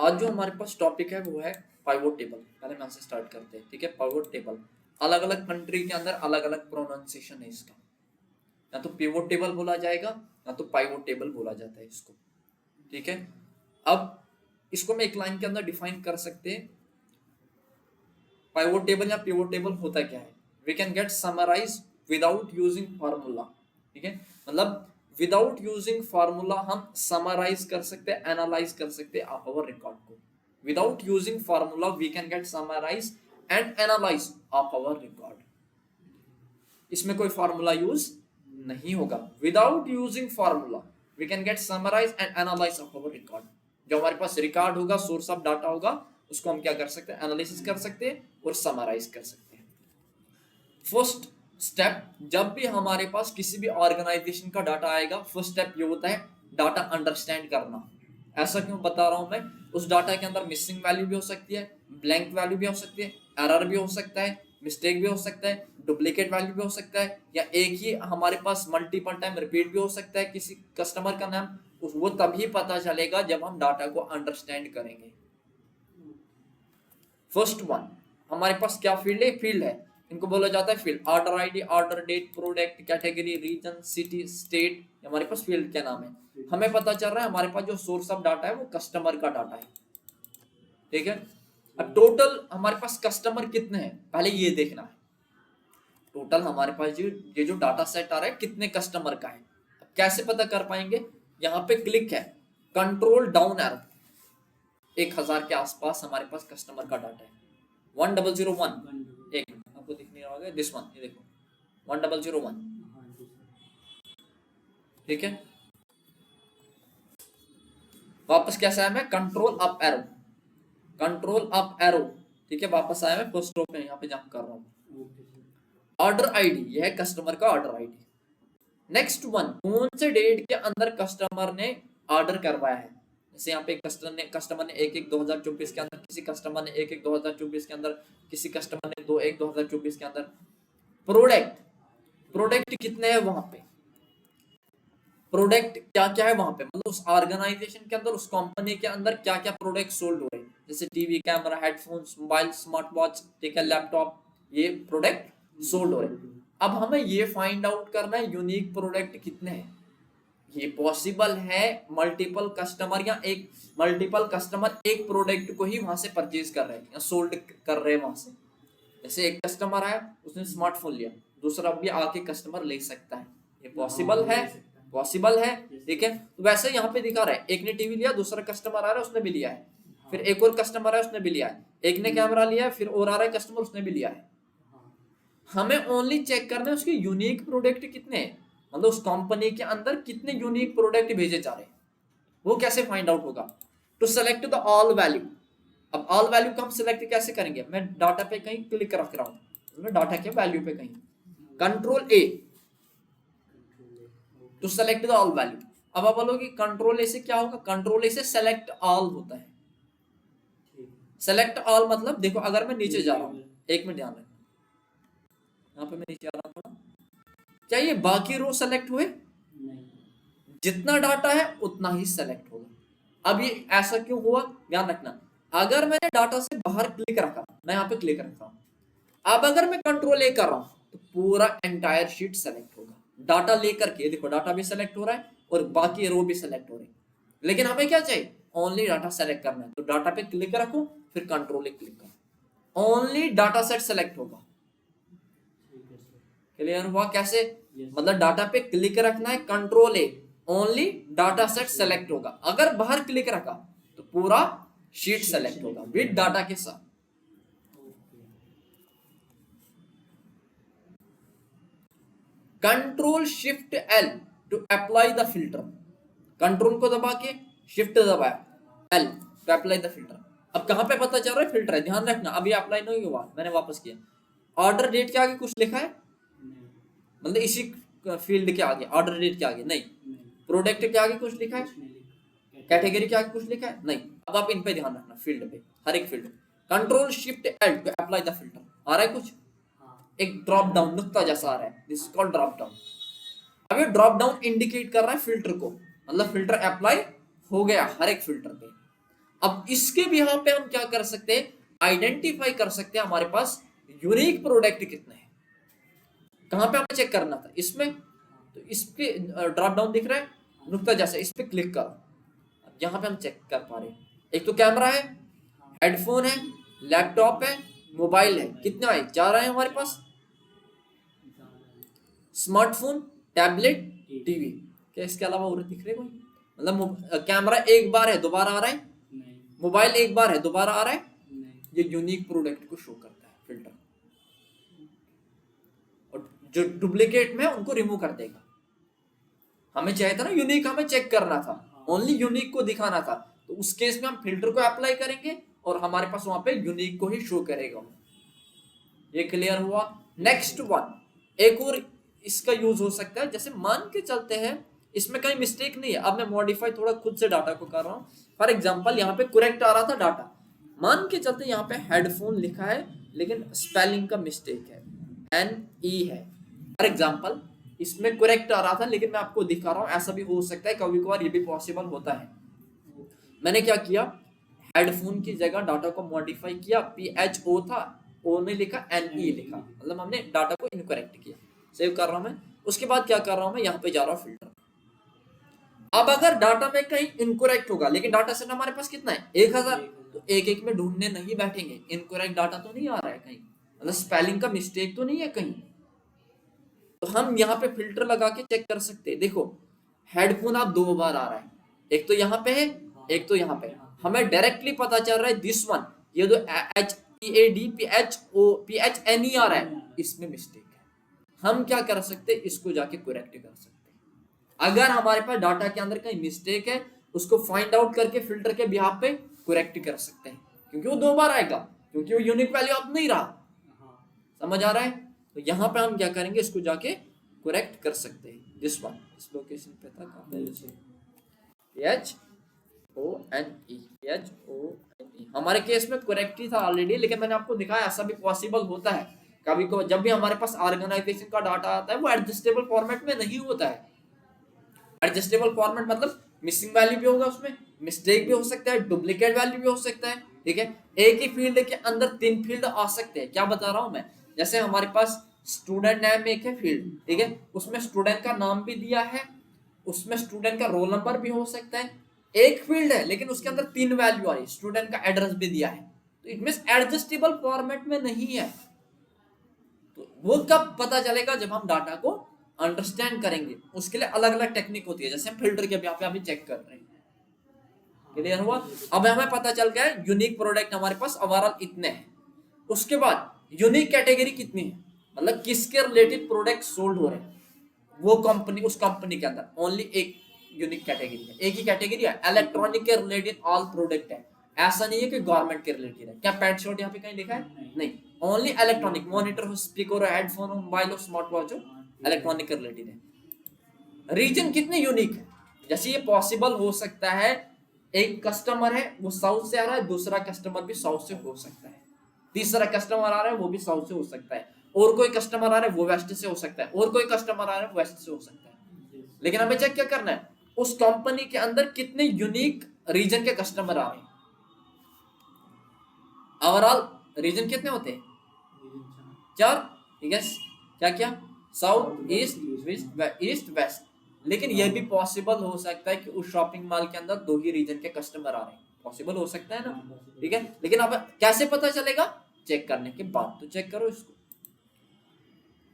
आज जो हमारे पास टॉपिक है वो है पाइवोट टेबल। पहले मैं से स्टार्ट करते हैं, ठीक है। पाइवोट टेबल अलग अलग कंट्री के अंदर अलग अलग प्रोनाउंसिएशन है इसका, या तो पिवोट टेबल बोला जाएगा या तो पाइवोट टेबल बोला जाता है इसको, ठीक है। अब इसको मैं एक लाइन के अंदर डिफाइन कर सकते हैं। पाइवोट टेबल या पिवोट टेबल होता क्या है, we can get summarise without using formula, ठीक है। मतलब विदाउट यूजिंग फार्मूला हम समराइज कर सकते हैं, एनालाइज कर सकते हैं आवर रिकॉर्ड को। Without using formula we can get summarise and analyse of our record. इसमें कोई फार्मूला यूज नहीं होगा। Without using formula we can get summarise and analyse of our record. जो हमारे पास रिकॉर्ड होगा, सोर्स ऑफ डाटा होगा, उसको हम क्या कर सकते हैं, एनालिसिस कर सकते हैं और समराइज कर सकते हैं। फर्स्ट स्टेप, जब भी हमारे पास किसी भी ऑर्गेनाइजेशन का डाटा आएगा, फर्स्ट स्टेप ये होता है डाटा अंडरस्टैंड करना। ऐसा क्यों बता रहा हूं मैं, उस डाटा के अंदर मिसिंग वैल्यू भी हो सकती है, ब्लैंक वैल्यू भी हो सकती है, एरर भी हो सकता है, मिस्टेक भी हो सकता है, डुप्लीकेट वैल्यू भी हो सकता है, या एक ही हमारे पास मल्टीपल टाइम रिपीट भी हो सकता है किसी कस्टमर का नाम। वो तभी पता चलेगा जब हम डाटा को अंडरस्टैंड करेंगे। फर्स्ट वन, हमारे पास क्या फील्ड है, फील्ड है, इनको बोला जाता है field. Order ID, order date, product, category, region, city, state, हमारे पास फील्ड क्या नाम है। हमें पता चल रहा है हमारे पास जो सोर्स ऑफ डाटा है वो कस्टमर का डाटा है, ठीक है। अब टोटल हमारे पास कस्टमर कितने हैं, पहले ये देखना है। टोटल हमारे पास ये जो डाटा सेट आ रहा है कितने कस्टमर का है। अब कैसे पता कर पाएंगे, यहाँ पे क्लिक है, कंट्रोल डाउन एरो, 1000 के आसपास हमारे पास कस्टमर का डाटा है। 1001, एक आपको दिख नहीं रहा होगा, दिस वन, ये देखो 1001, ठीक है। वापस कैसे आया मैं, control up arrow, control up arrow, ठीक है। वापस आया मैं फर्स्ट रो पे, यहाँ पे जंप कर रहा हूँ। ऑर्डर आईडी, यह है कस्टमर का ऑर्डर आईडी। नेक्स्ट वन, कौन से डेट के अंदर कस्टमर ने ऑर्डर करवाया है। जैसे यहाँ पे कस्टमर ने 1/1/2024 के अंदर, किसी कस्टमर ने 1/1/2024 के अंदर, किसी कस्टमर ने 2/1/2024 के अंदर। प्रोडक्ट, प्रोडक्ट कितने हैं वहां पे, प्रोडक्ट क्या क्या है वहां पे, मतलब उस ऑर्गेनाइजेशन के अंदर, उस कंपनी के अंदर क्या क्या प्रोडक्ट सोल्ड हो रहे हैं। जैसे TV, camera, headphones, mobile, smart watch, ठीक है, लैपटॉप, ये प्रोडक्ट सोल्ड हो रहे हैं। अब हमें ये फाइंड आउट करना है यूनिक प्रोडक्ट कितने हैं। ये पॉसिबल है मल्टीपल कस्टमर, या एक मल्टीपल कस्टमर एक प्रोडक्ट को ही वहां से परचेज कर रहे हैं या सोल्ड कर रहे हैं वहां से। जैसे एक कस्टमर आया, उसने स्मार्टफोन लिया, दूसरा भी आके कस्टमर ले सकता है, ये पॉसिबल है, पॉसिबल है, ठीक है। तो वैसे यहाँ पे दिखा रहा है, एक ने टीवी लिया, दूसरा कस्टमर आ रहा है, उसने भी लिया है, फिर एक और कस्टमर है, उसने भी लिया है, एक ने कैमरा लिया है, फिर और आ रहा है कस्टमर, उसने भी लिया है। हमें ओनली चेक करना है उसके यूनिक प्रोडक्ट कितने हैं, मतलब उस कंपनी के अंदर कितने यूनिक प्रोडक्ट भेजे जा रहे हैं। वो कैसे फाइंड आउट होगा, to select the all value. अब ऑल वैल्यू को हम सिलेक्ट कैसे करेंगे, मैं डाटा पे कहीं क्लिक रख रहा हूँ, डाटा के वैल्यू पे कहीं, control A to select the all value. अब आप बोलोगे कंट्रोल ए से क्या होगा, कंट्रोल ए से सेलेक्ट ऑल होता है। सेलेक्ट ऑल मतलब देखो, अगर मैं नीचे जा रहा हूँ, एक मिनट ध्यान रखना, यहाँ पे मैं नीचे आ रहा हूँ, क्या ये बाकी रो सेलेक्ट हुए, जितना डाटा है उतना ही सेलेक्ट होगा। अब ये ऐसा क्यों हुआ, ध्यान रखना, अगर मैंने डाटा से बाहर क्लिक रखा, मैं यहाँ पे क्लिक रख रहा हूँ, अब अगर मैं कंट्रोल ए कर रहा हूँ तो पूरा एंटायर शीट सेलेक्ट होगा। डाटा लेकर के देखो, डाटा भी सेलेक्ट हो रहा है और बाकी रो भी सेलेक्ट हो रही है, लेकिन हमें क्या चाहिए, ओनली डाटा सेलेक्ट करना है। तो डाटा पे क्लिक रखो, फिर कंट्रोल ए क्लिक करो, ओनली डाटा सेट सेलेक्ट होगा। क्लियर हुआ कैसे, मतलब डाटा पे क्लिक रखना है, कंट्रोल ए, ओनली डाटा सेट सेलेक्ट होगा। अगर बाहर क्लिक रखा तो पूरा शीट सेलेक्ट होगा विद डाटा के साथ। Control shift L to apply the filter, control को दबा के शिफ्ट दबाया L to apply the filter. अब कहां पे पता चल रहा है फिल्टर है, ध्यान रखना, अभी अप्लाई नहीं हुआ, मैंने वापस किया। ऑर्डर डेट के आगे कुछ लिखा है, मतलब इसी फील्ड के आगे, ऑर्डर डेट के आगे नहीं, प्रोडक्ट के आगे कुछ लिखा है, कैटेगरी के आगे कुछ लिखा है नहीं। अब आप इन पे ध्यान रखना, फील्ड पे, हर एक field, control shift L to apply the filter. आ रहा है कुछ, एक ड्रॉप डाउन नुक्ता जैसा आ रहा है, this is called drop down. अब ये ड्रॉप डाउन इंडिकेट कर रहा है फिल्टर को, मतलब फिल्टर अप्लाई हो गया हर एक फिल्टर पे। अब इसके भी यहाँ पे हम क्या कर सकते हैं, आइडेंटिफाई कर सकते हैं हमारे पास यूनिक प्रोडक्ट कितने हैं। कहाँ पे हमें चेक करना था, इसमें, तो इस पे ड्रॉप डाउन दिख रहा है नुक्ता जैसा, इस पे क्लिक करो। अब यहाँ पे हम चेक कर पा रहे हैं, एक तो कैमरा है, हेडफोन है, लैपटॉप है, मोबाइल है, कितना है, 4 है हमारे पास, स्मार्टफोन, टैबलेट, टीवी। क्या इसके अलावा और दिख रहे कोई, मतलब कैमरा एक बार है दोबारा आ रहा है, मोबाइल एक बार है दोबारा आ रहा है, ये यूनिक प्रोडक्ट को शो करता है फिल्टर, और जो डुप्लीकेट में है उनको रिमूव कर देगा। हमें चाहिए था ना यूनिक, हमें चेक करना था, ओनली यूनिक को दिखाना था, तो उस केस में हम फिल्टर को अप्लाई करेंगे और हमारे पास वहां पे यूनिक को ही शो करेगा। ये क्लियर हुआ। नेक्स्ट वन, एक और इसका यूज हो सकता है, जैसे मान के चलते हैं इसमें कहीं मिस्टेक नहीं है, अब मैं मॉडिफाई थोड़ा खुद से डाटा को कर रहा हूँ। फॉर एग्जांपल यहाँ पे करेक्ट आ रहा था डाटा, मान के चलते यहाँ पे हेडफोन लिखा है लेकिन स्पेलिंग का मिस्टेक है, NE है। फॉर एग्जांपल इसमें करेक्ट आ रहा था लेकिन मैं आपको दिखा रहा हूँ, ऐसा भी हो सकता है, कभी कभार ये भी पॉसिबल होता है। मैंने क्या किया, हेडफोन की जगह डाटा को मॉडिफाई किया, PHO था, O में लिखा NE लिखा, मतलब हमने डाटा को इनकरेक्ट किया। सेव कर रहा हूं मैं, उसके बाद क्या कर रहा हूं मैं, यहाँ पे जा रहा हूँ फिल्टर। अब अगर डाटा में कहीं इनकरेक्ट होगा, लेकिन डाटा सेट हमारे पास कितना है, 1000, तो एक एक में ढूंढने नहीं बैठेंगे, इनकरेक्ट डाटा तो नहीं आ रहा है कहीं, मतलब स्पेलिंग का मिस्टेक तो नहीं है कहीं, तो हम यहाँ पे फिल्टर लगा के चेक कर सकते हैं। देखो हेडफोन आप 2 बार आ रहा है, एक तो यहाँ पे है, एक तो यहाँ पे है, हमें डायरेक्टली पता चल रहा है दिस वन, ये जो HEADPHOPHNE आ रहा है इसमें मिस्टेक है। हम क्या कर सकते हैं, इसको जाके करेक्ट कर सकते हैं। अगर हमारे पास डाटा के अंदर कहीं मिस्टेक है, उसको फाइंड आउट करके फिल्टर के बिहाफ पे करेक्ट कर सकते हैं, क्योंकि वो 2 बार आएगा, क्योंकि वो यूनिक वैल्यू अब नहीं रहा। समझ आ रहा है, तो यहाँ पे हम क्या करेंगे, इसको जाके करेक्ट कर सकते हैं। दिस वन, इस लोकेशन पे था, PHONE, हमारे केस में करेक्ट ही था ऑलरेडी, लेकिन मैंने आपको दिखाया ऐसा भी पॉसिबल होता है कभी कभी, जब भी हमारे पास ऑर्गेनाइजेशन का डाटा आता है वो एडजस्टेबल फॉर्मेट में नहीं होता है। एडजस्टेबल फॉर्मेट मतलब मिसिंग वैल्यू भी होगा, उसमें मिस्टेक भी हो सकता है, डुप्लीकेट वैल्यू भी हो सकता है, ठीक है। एक ही फील्ड के अंदर 3 फील्ड आ सकते हैं, क्या बता रहा हूं मैं, जैसे हमारे पास स्टूडेंट नेम एक है फील्ड, ठीक है, उसमें स्टूडेंट का नाम भी दिया है, उसमें स्टूडेंट का रोल नंबर भी हो सकता है। एक फील्ड है लेकिन उसके अंदर 3 वैल्यू आई, स्टूडेंट का एड्रेस भी दिया है, तो इट मींस एडजस्टेबल फॉर्मेट में नहीं है। तो वो कब पता चलेगा, जब हम डाटा को अंडरस्टैंड करेंगे, उसके लिए अलग अलग टेक्निक होती है, जैसे हम फिल्टर के यहाँ पे अभी चेक कर रहे हैं। क्लियर हुआ। अब हमें पता चल गया यूनिक प्रोडक्ट हमारे पास ओवरऑल इतने हैं। उसके बाद यूनिक कैटेगरी कितनी है, मतलब किसके रिलेटेड प्रोडक्ट सोल्ड हो रहे हैं, वो कंपनी, उस कंपनी के अंदर ओनली एक यूनिक कैटेगरी है, एक ही कैटेगरी है, इलेक्ट्रॉनिक के रिलेटेड ऑल प्रोडक्ट है। ऐसा नहीं है कि गवर्नमेंट के रिलेटेड है। क्या पैंट शर्ट यहाँ पे कहीं लिखा है, नहीं, ओनली इलेक्ट्रॉनिक, मॉनिटर हो, स्पीकर हो, हेडफोन हो, मोबाइल हो, स्मार्ट वॉच हो, इलेक्ट्रॉनिक के रिलेटेड है। रीजन कितने यूनिक है, जैसे ये पॉसिबल हो सकता है, एक कस्टमर है वो साउथ से आ रहा है, दूसरा कस्टमर भी साउथ से हो सकता है, तीसरा कस्टमर आ रहा है वो भी साउथ से हो सकता है, और कोई कस्टमर आ रहा है वो वेस्ट से हो सकता है, और कोई कस्टमर आ रहा है वेस्ट से हो सकता है। लेकिन हमें चेक क्या करना है, उस कंपनी के अंदर कितने यूनिक रीजन के कस्टमर आ रहे हैं। ओवरऑल रीजन कितने होते हैं, 4, ठीक है। क्या क्या, साउथ, ईस्ट वेस्ट। लेकिन यह भी पॉसिबल हो सकता है कि उस शॉपिंग मॉल के अंदर 2 ही रीजन के कस्टमर आ रहे हैं, पॉसिबल हो सकता है ना, ठीक है। लेकिन अब कैसे पता चलेगा, चेक करने के बाद, तो चेक करो इसको,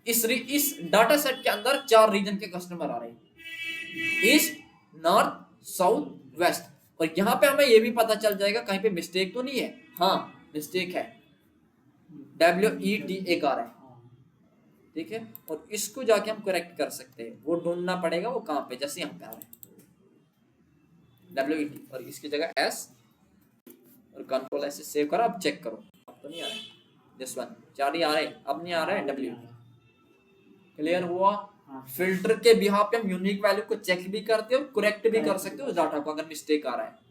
इस डाटा सेट के अंदर 4 रीजन के कस्टमर आ रहे हैं, ईस्ट, नॉर्थ, साउथ, वेस्ट। और यहाँ पे हमें ये भी पता चल जाएगा कहीं पे मिस्टेक तो नहीं है, हाँ मिस्टेक है, WET एक आ रहा है, ठीक है। और इसको जाके हम करेक्ट कर सकते हैं, वो ढूंढना पड़ेगा वो कहाँ पे, जैसे यहाँ पे आ रहा है WET, और इसकी जगह S, और कंट्रोल ऐसे सेव करो। अब चेक करो, अब तो नहीं आ रहा है, दिस वन 4 ही आ रहे हैं, अब नहीं आ रहा है WET। क्लियर हुआ। फिल्टर के बिहाफ पे हम यूनिक वैल्यू को चेक भी करते हो, करेक्ट भी कर सकते हो उस डाटा को, अगर मिस्टेक आ रहा है।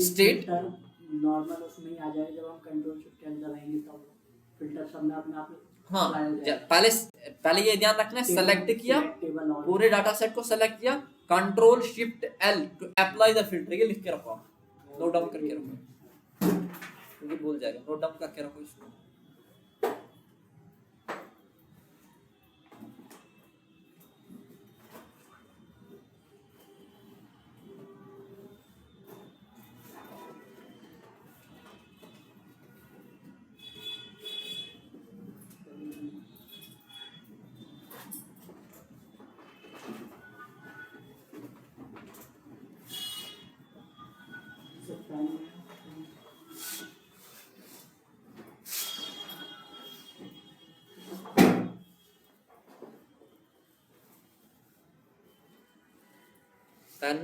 स्टेट नॉर्मल उसमें ही आ जाएगा, जब हम कंट्रोल शिफ्ट दबाएंगे तब फिल्टर सब में अपने आप हाँ, पहले पहले ये ध्यान रखना है, सेलेक्ट किया, पूरे डाटा सेट को सेलेक्ट किया, control shift L to apply the filter, ये लिख के रखो, नोट डाउन करके रखो, क्योंकि भूल जाएगा, नोट डाउन करके रखो इसको।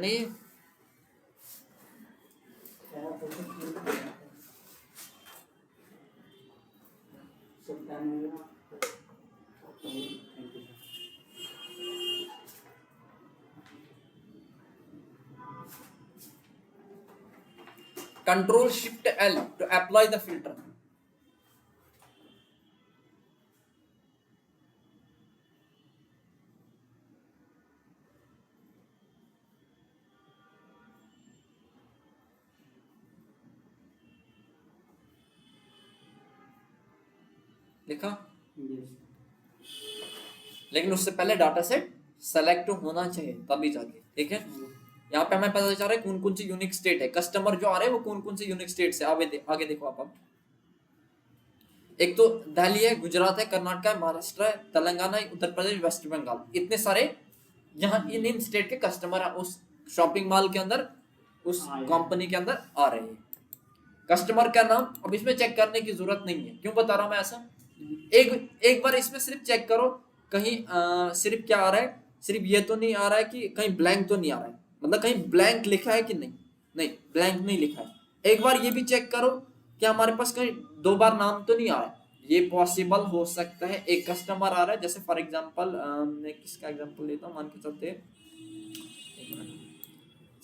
नहीं control shift L to apply the filter. लिखा? लेकिन उससे पहले डाटा सेट सेलेक्ट होना चाहिए तभी जाके, ठीक है। यहाँ पे हमें पता चल रहा है कौन कौन सी यूनिक स्टेट है, कस्टमर जो आ रहे हैं वो कौन कौन से यूनिक स्टेट से आगे देखो आप। एक तो दिल्ली है, गुजरात है, कर्नाटक है, महाराष्ट्र है, तेलंगाना है, उत्तर प्रदेश, वेस्ट बंगाल, इतने सारे यहाँ इन स्टेट के कस्टमर उस शॉपिंग मॉल के अंदर, उस कंपनी के अंदर आ रहे हैं। कस्टमर का नाम अब इसमें चेक करने की जरूरत नहीं है, क्यों बता रहा हूं मैं ऐसा, एक बार इसमें सिर्फ चेक करो कहीं सिर्फ क्या आ रहा है, सिर्फ ये तो नहीं आ रहा है कि कहीं ब्लैंक तो नहीं आ रहा है, मतलब कहीं ब्लैंक लिखा है कि नहीं, नहीं ब्लैंक नहीं लिखा है। एक बार ये भी चेक करो कि हमारे पास कहीं 2 बार नाम तो नहीं आ रहा है, ये पॉसिबल हो सकता है। एक कस्टमर आ रहा है, जैसे फॉर एग्जांपल मैं किसका एग्जांपल लेता हूँ, मान के चलते हैं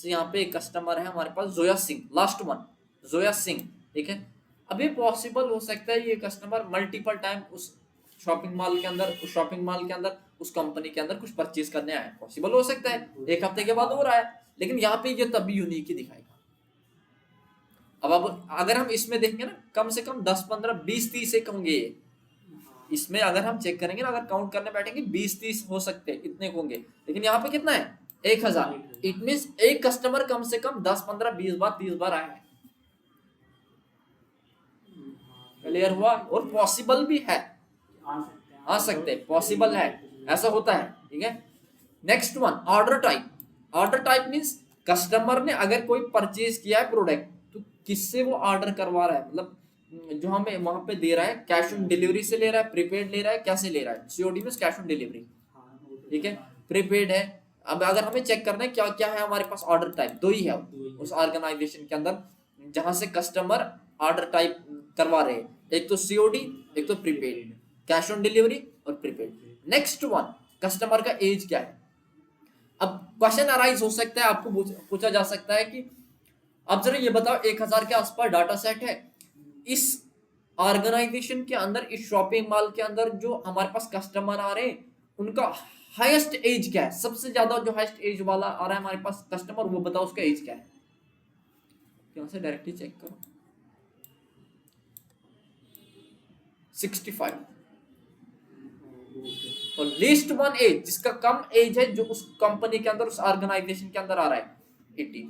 यहाँ पे एक कस्टमर है हमारे पास जोया सिंह, लास्ट वन जोया सिंह, ठीक है। अब ये पॉसिबल हो सकता है ये कस्टमर मल्टीपल टाइम उस शॉपिंग मॉल के अंदर, उस शॉपिंग मॉल के अंदर, उस कंपनी के अंदर कुछ परचेज करने आया है, पॉसिबल हो सकता है, एक हफ्ते के बाद हो रहा है, लेकिन यहाँ पे ये तभी यूनिक ही दिखाएगा। अब अगर हम इसमें देखेंगे ना, कम से कम 10 15 20 30 एक होंगे इसमें, अगर हम चेक करेंगे ना, अगर काउंट करने बैठेंगे 20 30 हो सकते हैं, इतने होंगे, लेकिन यहाँ पे कितना है 1000। इट मींस एक कस्टमर कम से कम 10 15 20 बार 30 बार आया है। क्लियर हुआ? और पॉसिबल भी है, आ सकते, पॉसिबल है, ऐसा होता है, ठीक है। Next one order type. Order type means customer ने अगर कोई परचेज किया है प्रोडक्ट, तो किससे वो ऑर्डर करवा रहा है, मतलब जो हमें वहां पे दे रहा है, कैश ऑन डिलीवरी से ले रहा है, प्रीपेड ले रहा है, कैसे ले रहा है, सीओडी में कैश ऑन डिलीवरी, ठीक है, प्रीपेड है। अब अगर हमें चेक करना है क्या क्या है हमारे पास ऑर्डर टाइप, दो ही है उस ऑर्गेनाइजेशन के अंदर जहां से कस्टमर ऑर्डर टाइप करवा रहे हैं, एक तो सीओडी, एक तो प्रीपेड, कैश ऑन डिलीवरी और प्रीपेड। नेक्स्ट वन कस्टमर का एज क्या है। अब क्वेश्चन अराइज हो सकता है, आपको पूछा जा सकता है कि अब जरा ये बताओ 1000 के आसपास डाटा सेट है, इस ऑर्गेनाइजेशन के अंदर, इस शॉपिंग मॉल के अंदर जो हमारे पास कस्टमर आ रहे हैं उनका हाईएस्ट एज क्या है, सबसे ज्यादा जो हाईएस्ट एज वाला आ रहा है हमारे पास कस्टमर, वो बताओ उसका एज क्या है। यहां से डायरेक्टली चेक करो 65। और लिस्ट वन एज जिसका कम एज है, जो उस कंपनी के अंदर, उस ऑर्गेनाइजेशन के अंदर आ रहा है 18।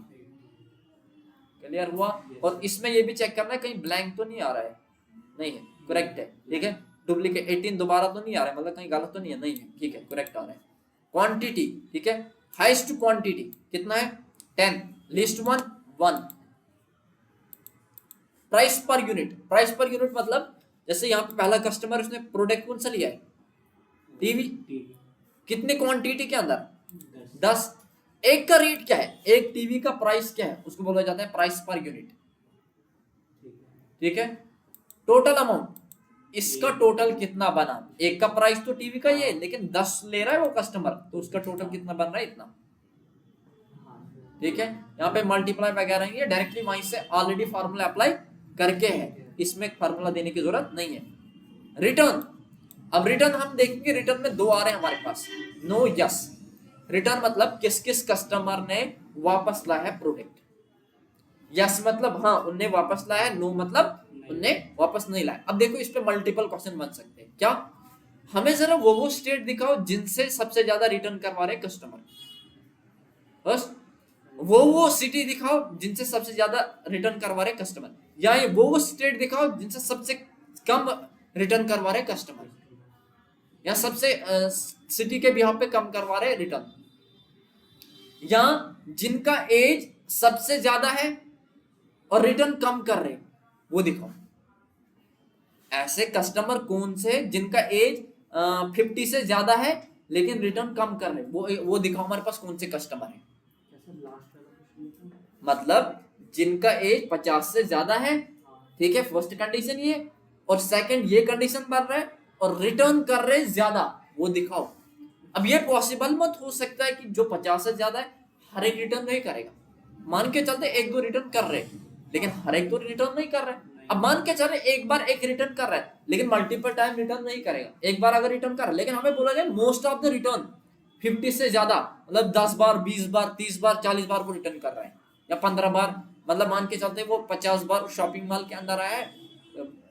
क्लियर हुआ? और इसमें ये भी चेक करना है कहीं ब्लैंक तो नहीं आ रहा है, नहीं है, करेक्ट है, ठीक है। डुप्लीकेट 18 दोबारा तो नहीं आ रहा है, मतलब कहीं गलत तो नहीं है, नहीं है, ठीक है, करेक्ट आ रहा है। क्वांटिटी, ठीक है, हाईएस्ट क्वांटिटी कितना है 10, list one 1। Price per unit, price per unit मतलब जैसे यहाँ पे पहला कस्टमर, उसने प्रोडक्ट कौन सा लिया है, टीवी, कितने क्वांटिटी के अंदर 10। एक का रेट क्या है, एक टीवी का प्राइस क्या है, उसको बोला जाता है प्राइस पर यूनिट, ठीक है। टोटल अमाउंट, इसका टोटल कितना बना, एक का प्राइस तो टीवी का ही है, लेकिन 10 ले रहा है वो कस्टमर, तो उसका टोटल कितना बन रहा है, इतना, ठीक है। यहाँ पे मल्टीप्लाई वगैरह नहीं है, डायरेक्टली वहीं से ऑलरेडी फार्मूला अप्लाई करके है, इसमें फार्मूला देने की जरूरत नहीं है। रिटर्न, अब रिटर्न हम देखेंगे, रिटर्न में दो आ रहे हैं हमारे पास, नो यस। रिटर्न मतलब किस किस कस्टमर ने वापस लाया है प्रोडक्ट, यस मतलब हाँ उनने वापस लाया है, नो मतलब उनने वापस नहीं लाया। अब देखो इस पे मल्टीपल क्वेश्चन बन सकते हैं। क्या, हमें जरा वो स्टेट दिखाओ जिनसे सबसे ज्यादा रिटर्न करवा रहे कस्टमर, बस वो सिटी दिखाओ जिनसे सबसे ज्यादा रिटर्न करवा रहे कस्टमर, या ये वो स्टेट दिखाओ जिनसे सबसे कम रिटर्न करवा रहे कस्टमर, या सबसे सिटी के बिहाफ पे कम करवा रहे रिटर्न, या जिनका एज सबसे ज्यादा है और रिटर्न कम कर रहे, वो दिखाओ। ऐसे कस्टमर कौन से जिनका एज 50 से ज्यादा है लेकिन रिटर्न कम कर रहे, वो दिखाओ हमारे पास कौन से कस्टमर है। मतलब जिनका एज 50 से ज्यादा है, ठीक है, फर्स्ट कंडीशन ये, और सेकंड ये कंडीशन बन रहा है और रिटर्न कर रहे ज्यादा, वो दिखाओ। अब ये पॉसिबल मत हो सकता है कि जो 50 से ज्यादा है हर एक रिटर्न नहीं करेगा, मान के चलते एक दो रिटर्न कर रहे लेकिन हर एक तो रिटर्न नहीं कर रहे। अब मान के चले एक बार एक रिटर्न कर रहा है लेकिन मल्टीपल टाइम रिटर्न नहीं करेगा, एक बार अगर रिटर्न कर रहा है, लेकिन हमें बोला जाए मोस्ट ऑफ द रिटर्न 50 से ज्यादा, मतलब 10 बार 20 बार 30 बार 40 बार वो रिटर्न कर रहा है, या 15 बार, मतलब मान के चलते वो 50 बार शॉपिंग मॉल के अंदर आया है,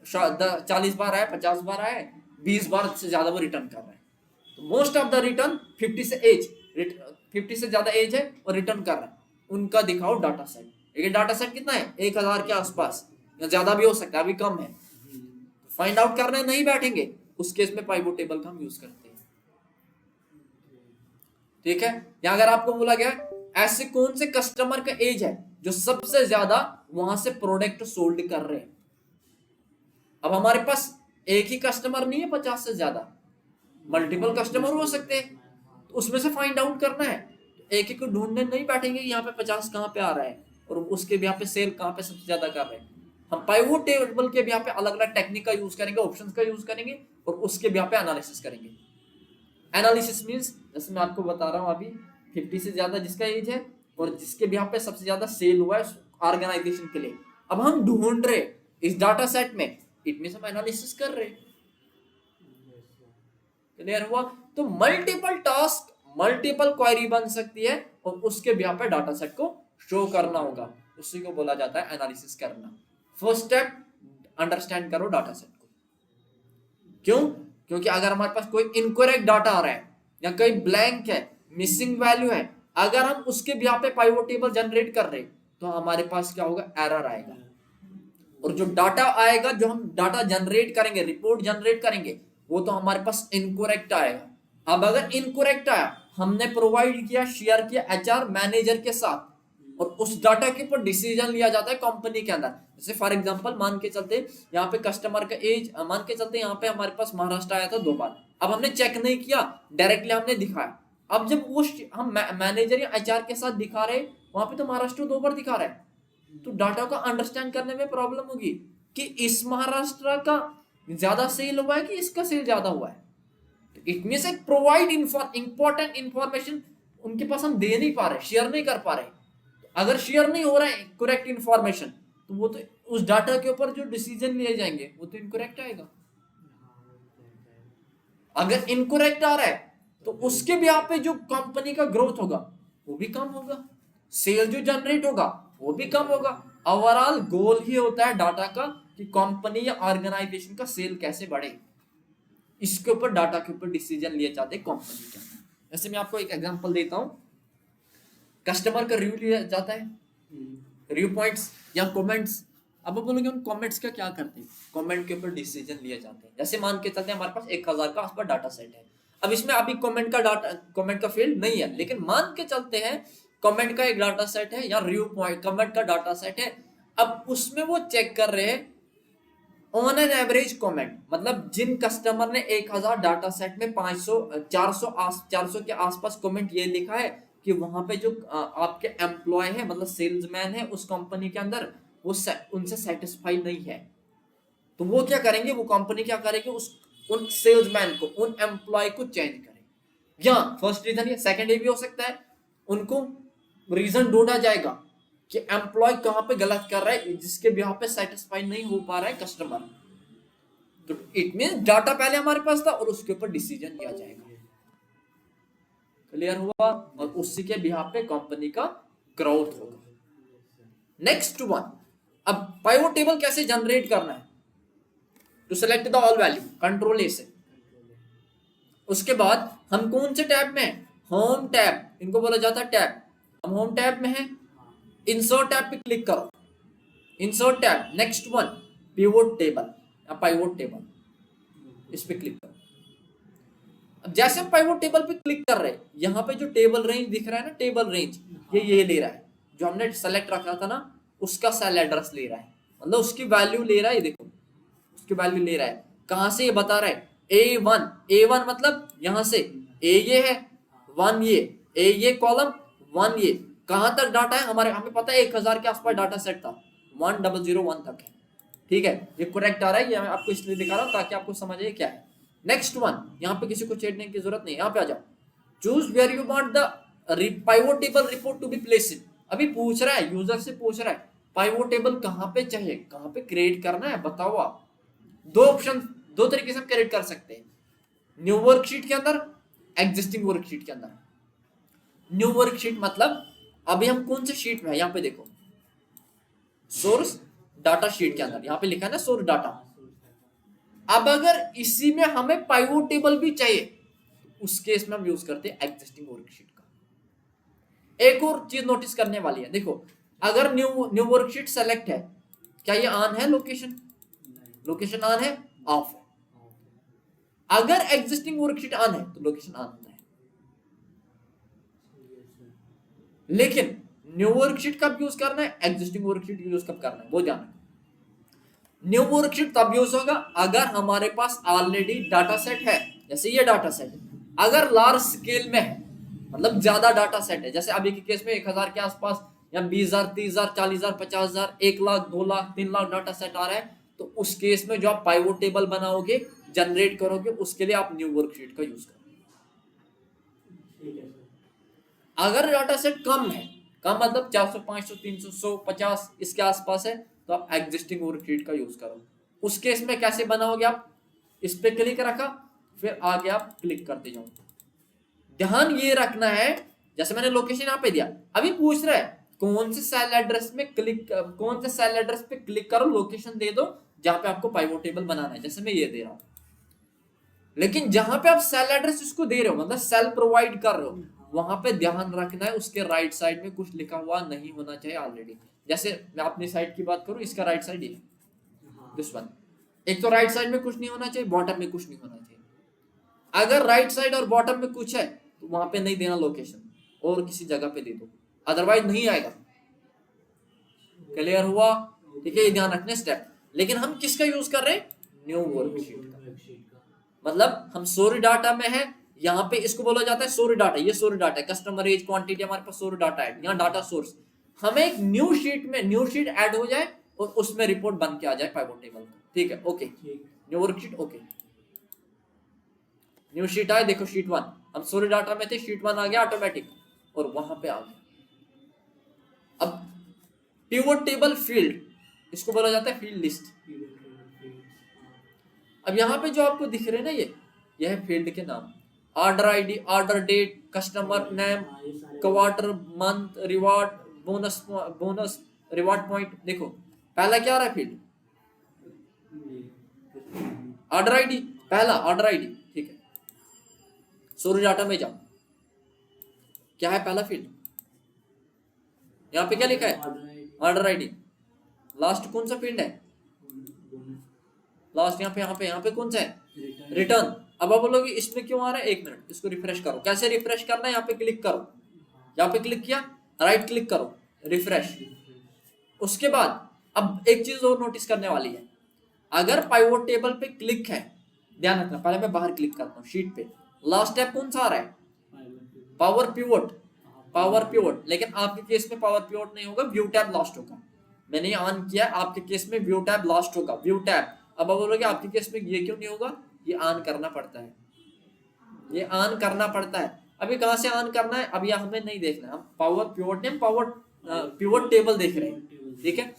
40 बार आया, 50 बार आया, 20 बार से ज्यादा वो रिटर्न कर रहा है। तो मोस्ट ऑफ द रिटर्न 50 से एज 50 से ज्यादा एज है और रिटर्न कर रहा है, उनका दिखाओ डाटा सेट। लेकिन डाटा सेट कितना है, 1000 के आसपास, या ज्यादा भी हो सकता है, अभी कम है। फाइंड आउट करने नहीं बैठेंगे, उस केस में पाइवोट टेबल का हम यूज करते हैं, ठीक है। या अगर आपको बोला गया ऐसे कौन से कस्टमर का एज है जो सबसे ज्यादा वहां से प्रोडक्ट सोल्ड कर रहे हैं। अब हमारे पास एक ही कस्टमर नहीं है 50 से ज्यादा, मल्टीपल कस्टमर हो सकते हैं, तो उसमें से फाइंड आउट करना है। एक एक को ढूंढने नहीं बैठेंगे यहाँ पे 50 कहाँ पे आ रहा है और उसके भी यहाँ पे सेल कहाँ पे सबसे ज्यादा कर रहे हैं। हम पाइवोट टेबल के भी यहाँ पे अलग अलग टेक्निक का यूज करेंगे, ऑप्शंस का यूज करेंगे और उसके भी यहाँ पे एनालिसिस करेंगे। एनालिसिस मींस जैसे मैं आपको बता रहा हूँ अभी 50 से ज्यादा जिसका एज है और जिसके भी यहाँ पे सबसे ज्यादा सेल हुआ है ऑर्गेनाइजेशन के लिए, अब हम ढूंढ रहे इस डाटा सेट में, इट मींस हम एनालिसिस कर रहे। क्लियर हुआ? तो मल्टीपल टास्क मल्टीपल क्वेरी बन सकती है और उसके बिहाफ पे डाटा सेट को शो करना होगा, उसी को बोला जाता है एनालिसिस करना। फर्स्ट स्टेप, अंडरस्टैंड करो डाटा सेट को। क्यों? क्योंकि अगर हमारे पास कोई इनकरेक्ट डाटा आ रहा है या कोई ब्लैंक है, मिसिंग वैल्यू है, अगर हम उसके बिहाफ पे पाइवोट टेबल जनरेट कर रहे तो हमारे पास क्या होगा, एरर आएगा। और जो डाटा आएगा, जो हम डाटा जनरेट करेंगे, रिपोर्ट जनरेट करेंगे, वो तो हमारे पास इनकरेक्ट आएगा। अब अगर इनकरेक्ट आया, हमने प्रोवाइड किया, शेयर किया एचआर मैनेजर के साथ और उस डाटा के ऊपर डिसीजन लिया जाता है कंपनी के अंदर। जैसे फॉर एग्जांपल मान के चलते यहाँ पे कस्टमर का एज, मान के चलते यहाँ पे हमारे पास महाराष्ट्र आया था 2 बार, अब हमने चेक नहीं किया, डायरेक्टली हमने दिखाया। अब जब वो हम मैनेजर या एचआर के साथ दिखा रहे, वहां पे तो महाराष्ट्र 2 बार दिखा रहा है, तो डाटा को अंडरस्टैंड करने में प्रॉब्लम होगी कि इस महाराष्ट्र का ज्यादा सेल हुआ है कि इसका सेल ज्यादा हुआ है। तो इट मींस एक प्रोवाइड इंपॉर्टेंट इंफॉर्मेशन उनके पास हम दे नहीं पा रहे, शेयर नहीं कर पा रहे। तो अगर शेयर नहीं हो रहा है करेक्ट इंफॉर्मेशन, तो वो तो उस डाटा के ऊपर जो डिसीजन लिए जाएंगे वो तो इनकरेक्ट आएगा। अगर इनकरेक्ट आ रहा है तो उसके भी यहाँ पे जो कंपनी का ग्रोथ होगा वो भी कम होगा, सेल जो जनरेट होगा वो भी कम होगा। ओवरऑल गोल ही होता है डाटा का कि कंपनी या ऑर्गेनाइजेशन का सेल कैसे बढ़े, इसके ऊपर डाटा के ऊपर डिसीजन लिए जाते हैं कंपनी के अंदर। जैसे मैं आपको एक एग्जांपल देता हूं, कस्टमर का रिव्यू लिया जाता है, रिव्यू पॉइंट्स या कमेंट्स। अब आप बोलोगे हम कमेंट्स का क्या करते हैं, कमेंट के ऊपर डिसीजन लिए जाते हैं। जैसे मान के चलते हैं हमारे पास 1000 का आसपास डाटा सेट है, अब इसमें अभी कमेंट का डाटा, कमेंट का फील्ड नहीं है, लेकिन मान के चलते हैं कमेंट का एक डाटा सेट है या रिव्यू पॉइंट कमेंट का डाटा सेट है। अब उसमें वो चेक कर रहे हैं ऑन एन एवरेज कमेंट, मतलब जिन कस्टमर ने 1000 डाटा सेट में 500 400 के आसपास कमेंट ये लिखा है कि वहां पे जो आपके एम्प्लॉय है, मतलब सेल्समैन है उस कंपनी के अंदर, वो उनसे सेटिस्फाई नहीं है, तो वो क्या करेंगे, वो कंपनी क्या करेगी, उन सेल्समैन को, उन एम्प्लॉय को चेंज करेगी। या फर्स्ट रीजन ये, सेकंड ये भी हो सकता है उनको रीजन ढूंढा जाएगा कि एम्प्लॉय कहां पे गलत कर रहा है जिसके बिहाफ पे सेटिस्फाई नहीं हो पा रहा है कस्टमर, तो इट मीन डाटा पहले हमारे पास था और उसके ऊपर डिसीजन लिया जाएगा। क्लियर हुआ? और उसी के बिहाफ पे कंपनी का ग्रोथ होगा। नेक्स्ट वन, अब पाइवोट टेबल कैसे जनरेट करना है? To select the all value, control A से। उसके बाद हम कौन से टैब में हैं? होम टैब, इनको बोला जाता है टैब। हम होम टैब में हैं, इंसर्ट टैब पे क्लिक करो, insert tab, next one pivot table या पाइवोट टेबल, इस पे क्लिक करो। अब जैसे हम पाइवोट टेबल पे क्लिक कर रहे हैं, यहाँ पे जो टेबल रेंज दिख रहा है ना, टेबल रेंज, ये ले रहा है, जो हमने सेलेक्ट रखा था ना उसका सेल एड्रेस ले रहा है, मतलब उसकी वैल्यू ले रहा है। देखो उसकी वैल्यू ले रहा है, कहां से? ये बता रहा है A1, A1 मतलब यहाँ से A ये है, 1 ये, A ये कॉलम, 1 ये, कहां तक डाटा है हमारे, हमें पता है 1000 के आसपास डाटा सेट था, 1001 तक है। ठीक है, ये करेक्ट आ रहा है, ये मैं आपको इसलिए दिखा रहा हूं ताकि आपको समझ आए क्या है। नेक्स्ट वन, यहाँ पे किसी को छेड़ने की जरूरत नहीं, यहाँ पे आ जाओ, choose where you want the pivot table report to be placed. अभी पूछ रहा है, यूजर से पूछ रहा है पाइवोट टेबल कहाँ पे चाहिए, कहाँ पे क्रिएट करना है, बताओ आप। दो ऑप्शन, दो तरीके से हम क्रिएट कर सकते हैं, न्यू वर्कशीट के अंदर, एग्जिस्टिंग वर्कशीट के अंदर। न्यू वर्कशीट मतलब अभी हम कौन से शीट में है, यहाँ पे देखो सोर्स डाटा शीट के अंदर, यहाँ पे लिखा है ना सोर्स डाटा। अब अगर इसी में हमें पाइवोट टेबल भी चाहिए, उस केस में हम यूज करते हैं एग्जिस्टिंग वर्कशीट का। एक और चीज नोटिस करने वाली है, देखो अगर न्यू वर्कशीट सेलेक्ट है, क्या ये ऑन है लोकेशन? लोकेशन ऑन है, ऑफ है। अगर एग्जिस्टिंग वर्कशीट ऑन है तो लोकेशन ऑन होता है। लेकिन न्यू वर्कशीट कब यूज करना है, एग्जिस्टिंग वर्कशीट यूज कब करना है, वो ध्यान रखना। न्यू वर्कशीट तब यूज होगा अगर हमारे पास ऑलरेडी डाटा सेट है, जैसे ये डाटा सेट है, अगर लार्ज स्केल में है, मतलब ज्यादा डाटा सेट है, जैसे अभी के केस में 1000 के आसपास या 20,000, 30,000, 40,000, 50,000, 1 लाख, 2 लाख, 3 लाख डाटा सेट आ रहा है, तो उस केस में जो आप पाइवोट टेबल बनाओगे, जनरेट करोगे, उसके लिए आप न्यू वर्कशीट का यूज करोगे। अगर डाटा सेट कम है, कम मतलब 400, 500, 300, 100, 50 इसके आसपास है, तो आप एग्जिस्टिंग वर्कशीट का यूज करो। उस केस में कैसे बनाओगे आप? इस पे क्लिक रखा, फिर आगे आप क्लिक करते जाओ। ध्यान ये रखना है, जैसे मैंने लोकेशन यहाँ पे दिया, अभी पूछ रहा है कौन से सेल एड्रेस में क्लिक, कौन से सेल एड्रेस पे क्लिक करो, लोकेशन दे दो जहां पे आपको पाइवोट टेबल बनाना है, जैसे मैं ये दे रहा हूं। लेकिन जहां पे आप सेल एड्रेस इसको दे रहे हो, मतलब सेल प्रोवाइड कर रहे हो, वहां पे ध्यान रखना है उसके राइट साइड में कुछ लिखा हुआ नहीं होना चाहिए ऑलरेडी। जैसे मैं अपनी साइड की बात करूं, इसका राइट साइड ये दिस वन, एक तो राइट साइड में कुछ नहीं होना चाहिए, बॉटम में कुछ नहीं होना चाहिए। अगर राइट साइड और बॉटम में कुछ है तो वहां पे नहीं देना लोकेशन, और किसी जगह पे दे दो, अदरवाइज नहीं आएगा। क्लियर हुआ? ठीक है, ये ध्यान रखने स्टेप। लेकिन हम किसका यूज कर रहे हैं? न्यू वर्कशीट का। मतलब हम सोर्स डाटा में है, यहाँ पे इसको बोला जाता है सोर्स डाटा, ये सोर्स डाटा है, कस्टमर एज, क्वांटिटी, हमारे पास सोर्स डाटा है, यहाँ डाटा सोर्स। हमें एक न्यू शीट में न्यू शीट ऐड हो जाए और उसमें रिपोर्ट बन के आ जाए पाइवोट टेबल। ठीक है, okay, new worksheet, okay, new sheet आए, देखो शीट 1, हम सोर्स डाटा में थे, शीट 1 आ गया ऑटोमेटिक और वहां पे आ गया। अब पिवोट टेबल फील्ड, इसको बोला जाता है फील्ड लिस्ट। अब यहाँ पे जो आपको दिख रहे हैं ना, ये है फील्ड के नाम, order ID, order date, customer name, quarter, month, reward, bonus reward point. देखो पहला क्या आ रहा है फील्ड, ऑर्डर आईडी, पहला ऑर्डर आईडी। ठीक है, सोर्स डाटा में जाओ, क्या है पहला फील्ड, यहाँ पे क्या लिखा है, ऑर्डर आईडी। लास्ट कौन सा फील्ड है, लास्ट यहाँ पे कौन सा है, रिटर्न। अब आप बोलोगे इसमें क्यों आ रहा है, एक मिनट, इसको रिफ्रेश करो। कैसे रिफ्रेश करना है, यहाँ पे क्लिक करो, यहाँ पे क्लिक किया, राइट क्लिक करो, रिफ्रेश। उसके बाद अब एक चीज और नोटिस करने वाली है, अगर पाइवोट टेबल पे क्लिक है, ध्यान रखना, पहले मैं बाहर क्लिक करता हूँ शीट पे, लास्ट स्टेप कौन सा आ रहा है, पावर पिवोट, पावर पिवोट। लेकिन आपके केस में पावर पिवोट नहीं होगा, व्यू टैब लास्ट होगा। मैंने ऑन किया, आपके केस में व्यू टैब लास्ट होगा, व्यू टैब। अब आप बोलोगे आपके केस में ये क्यों नहीं होगा, ये ऑन करना पड़ता है, ये ऑन करना पड़ता है। अभी कहां से ऑन करना है, अभी हमें नहीं देखना, हम power pivot name, power pivot table देख रहे हैं। ठीक है,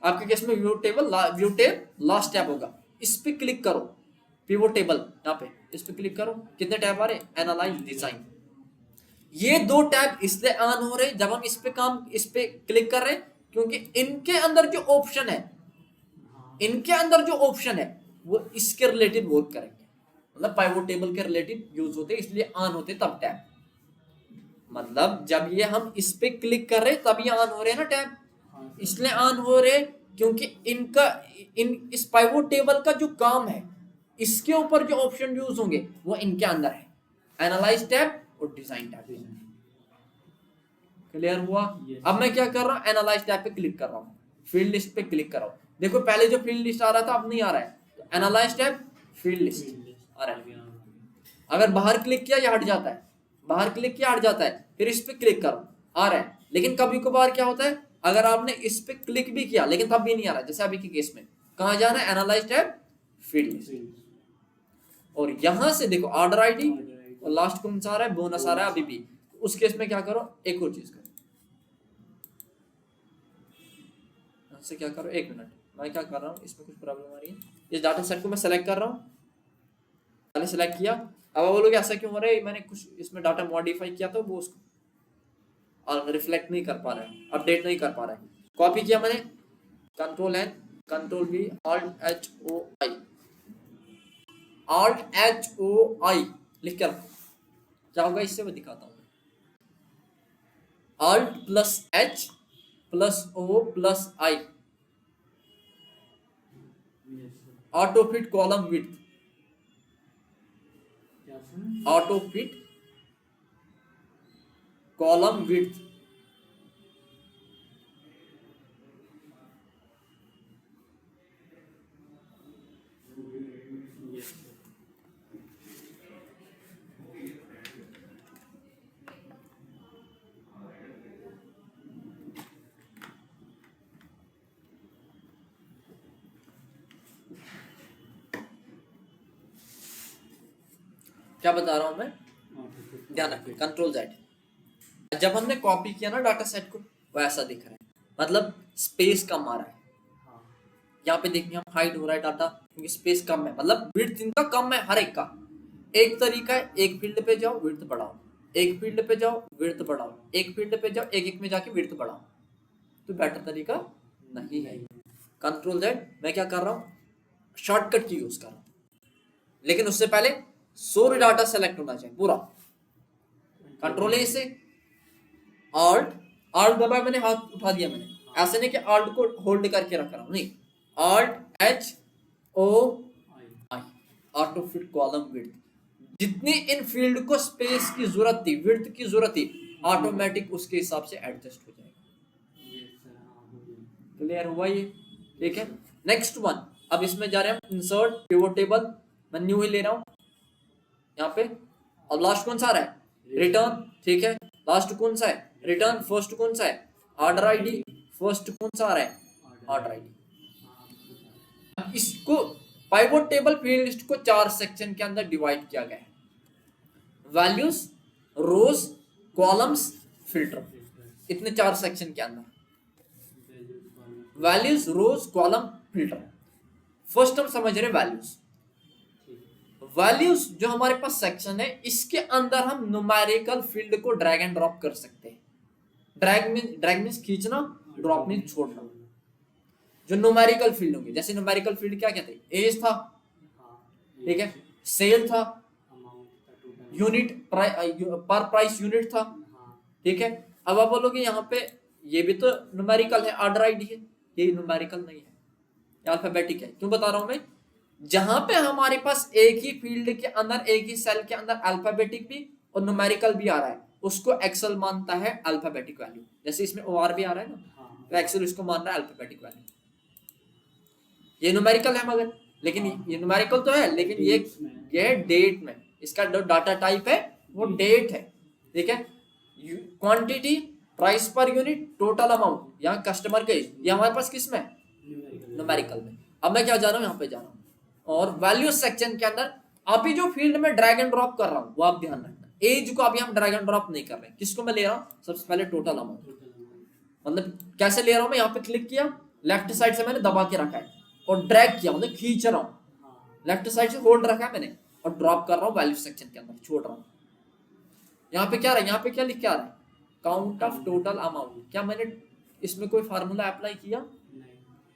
आपके केस में व्यू टेब लास्ट टैब होगा, इस पे क्लिक करो, पिवोट टेबल यहाँ पे इस पे क्लिक करो, कितने टैब आ रहे, एनालाइज, डिजाइन। ये दो टैब इसलिए ऑन हो रहे जब हम इस पे क्लिक कर रहे हैं, क्योंकि इनके अंदर जो ऑप्शन है, इनके अंदर जो ऑप्शन है वो इसके रिलेटेड वर्क करेंगे, मतलब पाइवोट टेबल के रिलेटेड यूज होते हैं, इसलिए ऑन होते तब टैब। मतलब जब ये हम इस पे क्लिक कर रहे तब ये ऑन हो रहे हैं ना टैब, इसलिए ऑन हो रहे क्योंकि इस पाइवोट टेबल का जो काम है, इसके ऊपर जो ऑप्शन यूज होंगे वो इनके अंदर है, एनालाइज टैब और डिजाइन टैब। क्लियर हुआ? अब मैं क्या कर रहा हूँ, एनालाइज टैब पे क्लिक कर रहा हूँ, फील्ड लिस्ट पे क्लिक कर रहा हूँ। देखो पहले जो फील्ड लिस्ट आ रहा था अब नहीं आ रहा है, तो एनालाइज टैब, फील्ड लिस्ट आ रहा है। अगर बाहर क्लिक किया ये हट जाता है, बाहर क्लिक किया हट जाता है, फिर इस पे क्लिक करो आ रहा है। लेकिन कभी कभार क्या होता है, अगर आपने इस पे क्लिक भी किया लेकिन तब भी नहीं आ रहा है, जैसे अभी के केस में, कहाँ जाना है, एनालाइज टैब, फील्ड लिस्ट। और यहां से देखो ऑर्डर आईडी और लास्ट कौन सा आ रहा है, बोनस आ रहा है अभी भी। उस केस में क्या करो, एक और चीज करो, से क्या करो, एक मिनट, मैं क्या कर रहा हूँ, इसमें कुछ प्रॉब्लम आ रही है। इस डाटा सेट को मैं सेलेक्ट कर रहा हूँ, पहले सेलेक्ट किया, अब आप बोलोगे ऐसा क्यों हो रहा है, मैंने कुछ इसमें डाटा मॉडिफाई किया तो वो उसको और रिफ्लेक्ट नहीं कर पा रहा है, अपडेट नहीं कर पा रहा है। कॉपी किया मैंने, control N, control V, alt H O I, alt H O I लिख कर क्या होगा, इससे मैं दिखाता हूँ। Alt plus H plus O plus I, auto fit column width, auto fit column width, क्या बता रहा हूं मैं, ध्यान रखिए, कंट्रोल जेड। जब हमने कॉपी किया ना डाटा सेट को, वो ऐसा दिख रहा है, मतलब स्पेस कम आ रहा है। यहाँ पे देखिए हम हाइड हो रहा है डाटा, क्योंकि स्पेस कम है, मतलब विड्थ इनका कम है हर एक का। एक तरीका है, एक फील्ड पे जाओ विड्थ बढ़ाओ, एक फील्ड पे जाओ विड्थ बढ़ाओ, एक फील्ड पे जाओ, एक एक में जाके विड्थ बढ़ाओ, तो बेटर तरीका नहीं है। कंट्रोल जेड, मैं क्या कर रहा हूँ, शॉर्टकट की यूज कर रहा हूँ, लेकिन उससे पहले सोर्स डाटा सेलेक्ट होना चाहिए पूरा। कंट्रोल ए से ऑल्ट, ऑल्ट दबाया मैंने, हाथ उठा दिया मैंने, ऐसे नहीं कि ऑल्ट को होल्ड करके रख रहा हूं, नहीं, ऑल्ट एच ओ आई, ऑटो फिट कॉलम विड्थ। जितनी इन फील्ड को स्पेस की जरूरत थी, विड्थ की जरूरत थी, ऑटोमेटिक उसके हिसाब से एडजस्ट हो जाएगा। क्लियर हुआ ये? ठीक है, नेक्स्ट वन। अब इसमें जा रहे हैं इंसर्ट पिवोट टेबल, मैं न्यू ही ले रहा हूं यहाँ पे। अब लास्ट कौन सा आ रहा है, रिटर्न, ठीक है, लास्ट कौन सा है, रिटर्न, फर्स्ट कौन सा है, ऑर्डर आईडी, फर्स्ट कौन सा आ रहा है, ऑर्डर आईडी। अब इसको पाइवोट टेबल फील्ड लिस्ट को 4 सेक्शन के अंदर डिवाइड किया गया है, वैल्यूज, रोज, कॉलम्स, फिल्टर, इतने 4 सेक्शन के अंदर, वैल्यूज, रोज, कॉलम, फिल्टर। फर्स्ट हम समझ रहे वैल्यूज। वैल्यूज जो हमारे पास सेक्शन है, इसके अंदर हम न्यूमेरिकल फील्ड को ड्रैग एंड ड्रॉप कर सकते हैं। ड्रैग मींस खींचना, ड्रॉप मींस छोड़ना। जो न्यूमेरिकल फील्ड होंगे, जैसे न्यूमेरिकल फील्ड क्या कहते हैं, एज था, ठीक है, सेल था, यूनिट पर प्राइस यूनिट था, ठीक है। अब आप बोलोगे यहाँ पे ये भी तो न्यूमेरिकल है, ऑर्डर आईडी है, ये न्यूमेरिकल नहीं है, ये अल्फाबेटिक है। क्यों बता रहा हूं मैं, जहां पे हमारे पास एक ही फील्ड के अंदर, एक ही सेल के अंदर अल्फाबेटिक भी और न्यूमेरिकल भी आ रहा है, उसको एक्सेल मानता है अल्फाबेटिक वैल्यू। जैसे इसमें ओआर भी आ रहा है ना, तो एक्सेल इसको मान रहा है अल्फाबेटिक वैल्यू। ये न्यूमेरिकल है मगर, लेकिन ये न्यूमेरिकल तो है, लेकिन ये डेट में, इसका जो डाटा टाइप है वो डेट है, ठीक है। Quantity, price per unit, total amount, यहाँ कस्टमर के, ये हमारे पास किस में, न्यूमेरिकल में। अब मैं क्या जा रहा हूँ, यहाँ पे जा रहा हूँ, और वैल्यू सेक्शन के अंदर अभी जो फील्ड में ड्रैग एंड ड्रॉप कर रहा हूँ वो आप ध्यान रखना, एज को अभी हम ड्रैग एंड ड्रॉप नहीं कर रहे हैं। किसको मैं ले रहा हूँ, सबसे पहले टोटल अमाउंट। मतलब कैसे ले रहा हूँ मैं, यहाँ पे क्लिक किया, लेफ्ट साइड से मैंने दबा के रखा है और ड्रैग किया, मतलब खींच रहा हूँ, लेफ्ट साइड से होल्ड रखा है मैंने और ड्रॉप कर रहा हूँ वैल्यू सेक्शन के अंदर, छोड़ रहा हूँ। यहाँ पे क्या रहा है, यहाँ पे क्या लिख के आ रहा है, काउंट ऑफ टोटल अमाउंट। क्या मैंने इसमें कोई फार्मूला अप्लाई किया?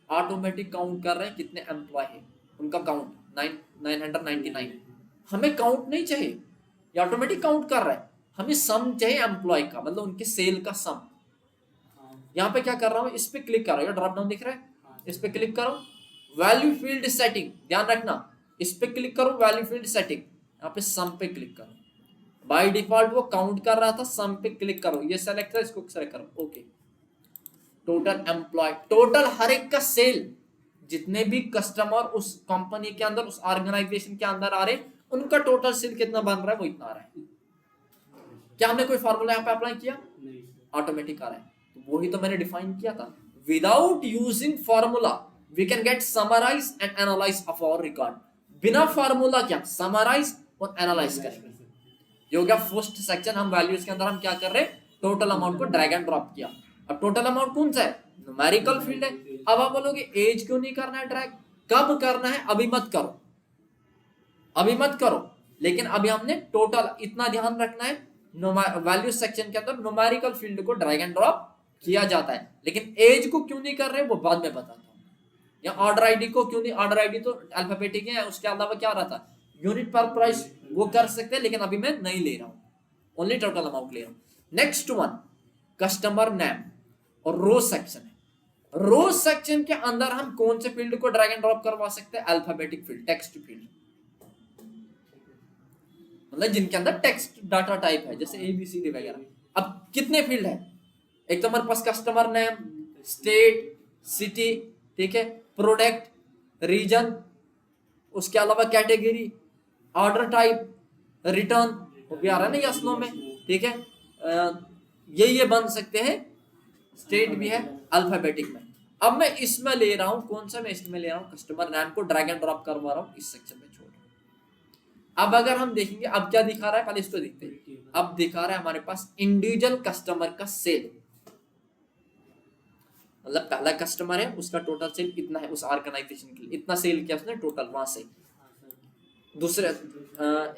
ऑटोमेटिक काउंट कर रहे हैं कितने एम्प्लॉय है, उनका काउंट 999। हमें काउंट नहीं चाहिए, ये ऑटोमेटिक काउंट कर रहा है। हमें सम चाहिए एम्प्लॉय का, मतलब उनके सेल का सम। यहाँ पे क्या कर रहा हूँ, इस पे क्लिक कर रहा हूँ, ड्रॉप डाउन दिख रहा है, इस पे क्लिक करो, वैल्यू फील्ड सेटिंग, ध्यान रखना इस पे क्लिक करो, वैल्यू फील्ड सेटिंग, यहाँ पे सम पे क्लिक करो। बाय डिफॉल्ट वो काउंट कर रहा था, सम पे क्लिक करो, ये सेलेक्ट करो, इसको सेलेक्ट करो, ओके। टोटल एम्प्लॉय, टोटल हर एक का सेल, जितने भी कस्टमर उस कंपनी के अंदर, उस ऑर्गेनाइजेशन के अंदर आ रहे, उनका टोटल सेल कितना बन रहा है, वो इतना आ रहा है। क्या हमने कोई फार्मूला यहाँ पे अप्लाई किया? ऑटोमेटिक आ रहा है। तो वही तो मैंने डिफाइन किया था, without using formula we can get summarise and analyse of our record. बिना फार्मूला क्या समराइज और एनालाइज करेंगे। ये हो गया फर्स्ट सेक्शन। हम वैल्यूज के अंदर हम क्या कर रहे हैं, टोटल अमाउंट को ड्रैग एंड ड्रॉप किया। अब टोटल अमाउंट कौन सा है, न्यूमेरिकल फील्ड है। अब आप बोलोगे एज क्यों नहीं करना है ड्रैग, कब करना है, अभी मत करो, अभी मत करो। लेकिन अभी हमने टोटल इतना ध्यान रखना है, वैल्यू सेक्शन के अंदर न्यूमेरिकल फील्ड को ड्रैग एंड ड्रॉप किया जाता है, लेकिन एज को क्यों नहीं कर रहे वो बाद में बताता हूँ। या ऑर्डर आईडी को क्यों नहीं, ऑर्डर आईडी तो अल्फाबेटिक है, उसके अलावा क्या रहता है, यूनिट पर प्राइस, वो कर सकते हैं, लेकिन अभी मैं नहीं ले रहा हूँ, ओनली टोटल अमाउंट ले रहा हूँ। नेक्स्ट वन कस्टमर नेम और रो सेक्शन है। रो सेक्शन के अंदर हम कौन से फील्ड को ड्रैग एंड ड्रॉप करवा सकते हैं, अल्फाबेटिक फील्ड, टेक्स्ट फील्ड, मतलब जिनके अंदर टेक्स्ट डाटा टाइप है, जैसे ABCD वगैरह। अब कितने फील्ड है, एक तो हमारे पास कस्टमर नेम, स्टेट, सिटी, ठीक है, प्रोडक्ट, रीजन, उसके अलावा कैटेगरी, ऑर्डर टाइप, रिटर्न, वो भी आ रहा है ना यस नो में, ठीक है। ये बन सकते हैं, स्टेट भी है अल्फाबेटिक में। अब मैं इसमें ले रहा हूं, कौन सा मैं इसमें ले रहा हूं, कस्टमर नेम को ड्रैग एंड ड्रॉप करवा रहा हूं इस सेक्शन में, छोड़। अब अगर हम देखेंगे अब क्या दिखा रहा है, पहले इसको देखते हैं। अब दिखा रहा है हमारे पास इंडिविजुअल कस्टमर का सेल, मतलब पहला कस्टमर है, उसका टोटल सेल इतना है, उस ऑर्गेनाइजेशन के लिए इतना सेल किया उसने टोटल, वहां से दूसरे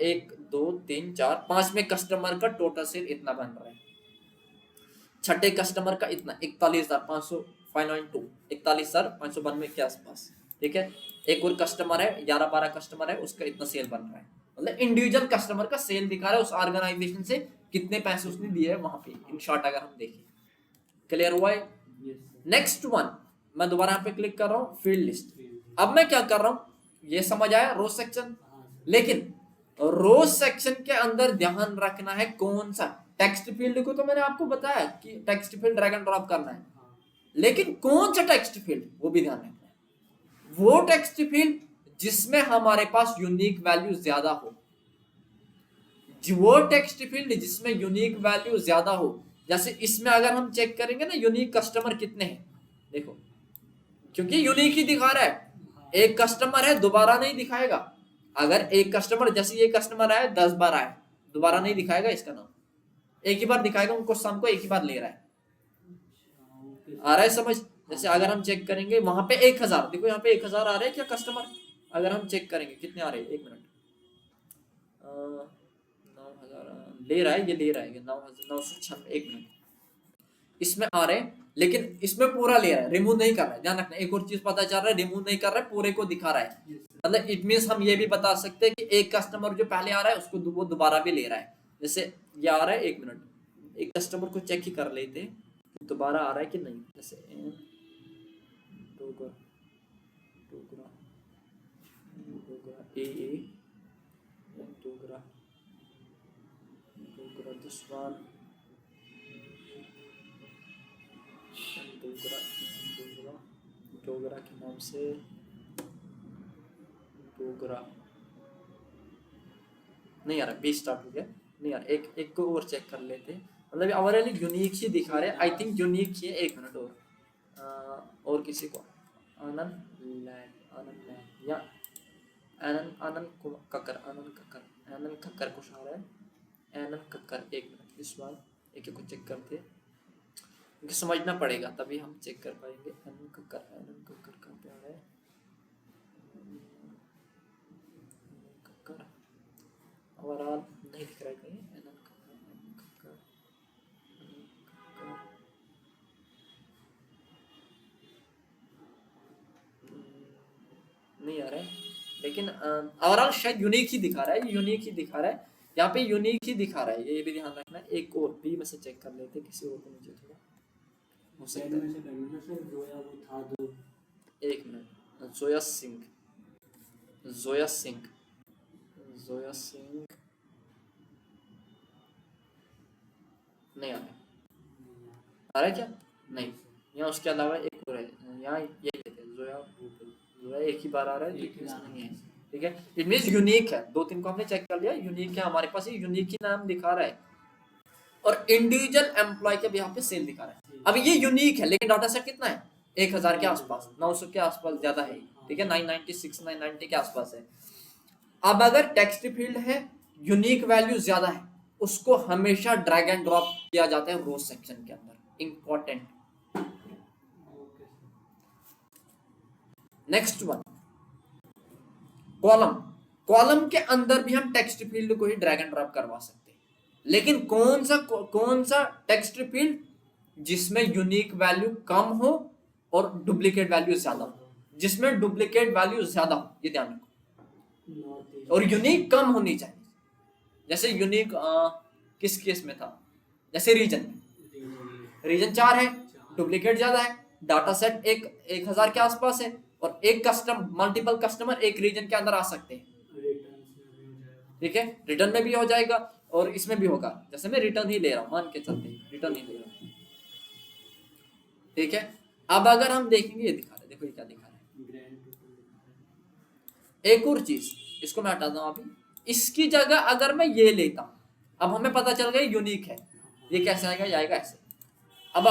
1 2 3 4 5 में कस्टमर का टोटल सेल इतना बन रहा है। छठे कस्टमर का इतना 41,500 5.2 41,592 के आसपास, ठीक है। एक और कस्टमर है 11-12 कस्टमर है, उसका इतना सेल बन रहा है, मतलब इंडिविजुअल कस्टमर का सेल दिखा रहा है, उस ऑर्गेनाइजेशन से कितने पैसे उसने दिए है वहां पे, इन शॉर्ट अगर हम देखें। क्लियर हुआ है? नेक्स्ट वन, मैं दोबारा यहाँ पे क्लिक कर रहा हूँ, फील्ड लिस्ट। अब मैं क्या कर रहा हूँ, ये समझ आया, रो सेक्शन। लेकिन रो सेक्शन के अंदर ध्यान रखना है कौन सा, टेक्स्ट फील्ड को तो मैंने आपको बताया कि text field drag and drop करना है, लेकिन कौन सा टेक्स्ट फील्ड वो भी ध्यान रखना है। वो टेक्स्ट फील्ड जिसमें हमारे पास यूनिक वैल्यू ज्यादा हो, वो टेक्स्ट फील्ड जिसमें यूनिक वैल्यू ज्यादा हो। जैसे इसमें अगर हम चेक करेंगे ना यूनिक कस्टमर कितने हैं, देखो क्योंकि यूनिक ही दिखा रहा है, एक कस्टमर है दोबारा नहीं दिखाएगा। अगर एक कस्टमर, जैसे ये कस्टमर आया 10 बार आया, दोबारा नहीं दिखाएगा इसका नाम, एक ही बार दिखाएगा, उनको सम को एक ही बार ले रहा है। आ रहा है समझ? जैसे अगर हम चेक करेंगे वहां पे 1000, देखो यहाँ पे 1000 आ रहे हैं क्या कस्टमर, अगर हम चेक करेंगे कितने आ रहे हैं, 1 मिनट, 9000 ले रहा है, ये ले रहा है 996, 1 मिनट, इसमें आ रहे हैं, लेकिन इसमें पूरा ले रहा है, रिमूव नहीं कर रहा है। ध्यान रखना, एक और चीज पता चल रहा है, रिमूव नहीं कर रहा है, पूरे को दिखा रहा है। मतलब इट मींस हम ये भी बता सकते हैं कि एक कस्टमर जो पहले आ रहा है उसको वो दोबारा भी ले रहा है। जैसे ये आ रहा है, 1 मिनट, एक कस्टमर को चेक ही कर लेते हैं दोबारा आ रहा है कि नहीं। जैसे डोगरा के नाम से डोगरा नहीं आ रहा, 20 स्टार्ट हो गया, नहीं यार, एक को और चेक कर लेते हैं। मतलब हमारे लिए यूनिक ही दिखा रहे हैं, आई थिंक यूनिक ही है। 1 मिनट और किसी को आनंद या आनंद कक्कर कुछ आ रहा है, आनंद कक्कर। 1 मिनट, इस बार एक को चेक करते हैं, क्योंकि समझना पड़ेगा तभी हम चेक कर पाएंगे। आनंद कक्कर कहाँ पे आ रहा है, ओवरऑल नहीं दिख रहा है कहीं, नहीं आ रहा है, लेकिन ओवरऑल शायद यूनिक ही दिखा रहा है, यूनिक ही दिखा रहा है यहाँ पे, यूनिक ही दिखा रहा है, ये भी ध्यान रखना है। एक और बी में से चेक कर लेते, किसी और को मुझे थोड़ा हो सकता है। एक मिनट, जोया सिंह, जोया सिंह, जोया सिंह नहीं आ रहा है, आ रहा है क्या? नहीं, यहाँ उसके अलावा एक और है, यहाँ ये लेते हैं जोया, जोया एक ही बार आ रहा है, नहीं है, ठीक है। इट मींस यूनिक है, 2-3 को हमने चेक कर लिया, यूनिक है हमारे पास, ये यूनिक ही नाम दिखा रहा है, और इंडिविजुअल एम्प्लॉय के भी यहाँ पे सेल दिखा रहा है। अब ये यूनिक है, लेकिन डाटा सेट कितना है? 1000 के आसपास, 900 के आसपास ज्यादा है, ठीक है, 996 990 के आसपास है। अब अगर टेक्स्ट फील्ड है, यूनिक वैल्यू ज्यादा है, उसको हमेशा ड्रैग एंड ड्रॉप किया जाता है रोज सेक्शन के अंदर, important. Next one, column. Column के अंदर भी हम टेक्स्ट फील्ड को ही ड्रैग एंड ड्रॉप करवा सकते हैं, लेकिन कौन सा टेक्स्ट फील्ड जिसमें यूनिक वैल्यू कम हो और डुप्लीकेट वैल्यू ज्यादा हो। जिसमें डुप्लीकेट वैल्यू ज्यादा हो, ये ध्यान रखो, और यूनिक कम होनी चाहिए। जैसे यूनिक किस केस में था, जैसे रीजन में, रीजन 4 है, डुप्लीकेट ज्यादा है, डाटा सेट 1000 के आसपास है, और एक मल्टीपल कस्टमर एक रीजन के अंदर आ सकते हैं, ठीक है, रिटर्न में भी हो जाएगा और इसमें भी होगा। जैसे मैं रिटर्न ही ले रहा हूं, मान के चलते हैं रिटर्न ही ले रहा हूं, ठीक है। अब अगर हम देखेंगे, ये दिखा रहे, देखो ये क्या दिखा रहा है। एक और चीज, इसको मैं हटाता हूं अभी, इसकी जगह अगर मैं ये लेता हूं, अब हमें पता चल गया यूनिक है, ये कैसे आएगा, ये आएगा ऐसे। अब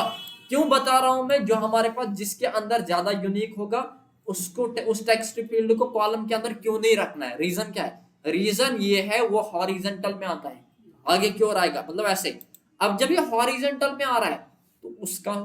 क्यों बता रहा हूं मैं, जो हमारे पास जिसके अंदर ज्यादा यूनिक होगा उसको, उस टेक्स्ट फील्ड को कॉलम के अंदर क्यों नहीं रखना है। रीजन क्या है? रीजन ये है, वो हॉरिजॉन्टल में आता है, आगे की ओर आएगा, मतलब ऐसे। अब जब ये हॉरिजॉन्टल में आ रहा है तो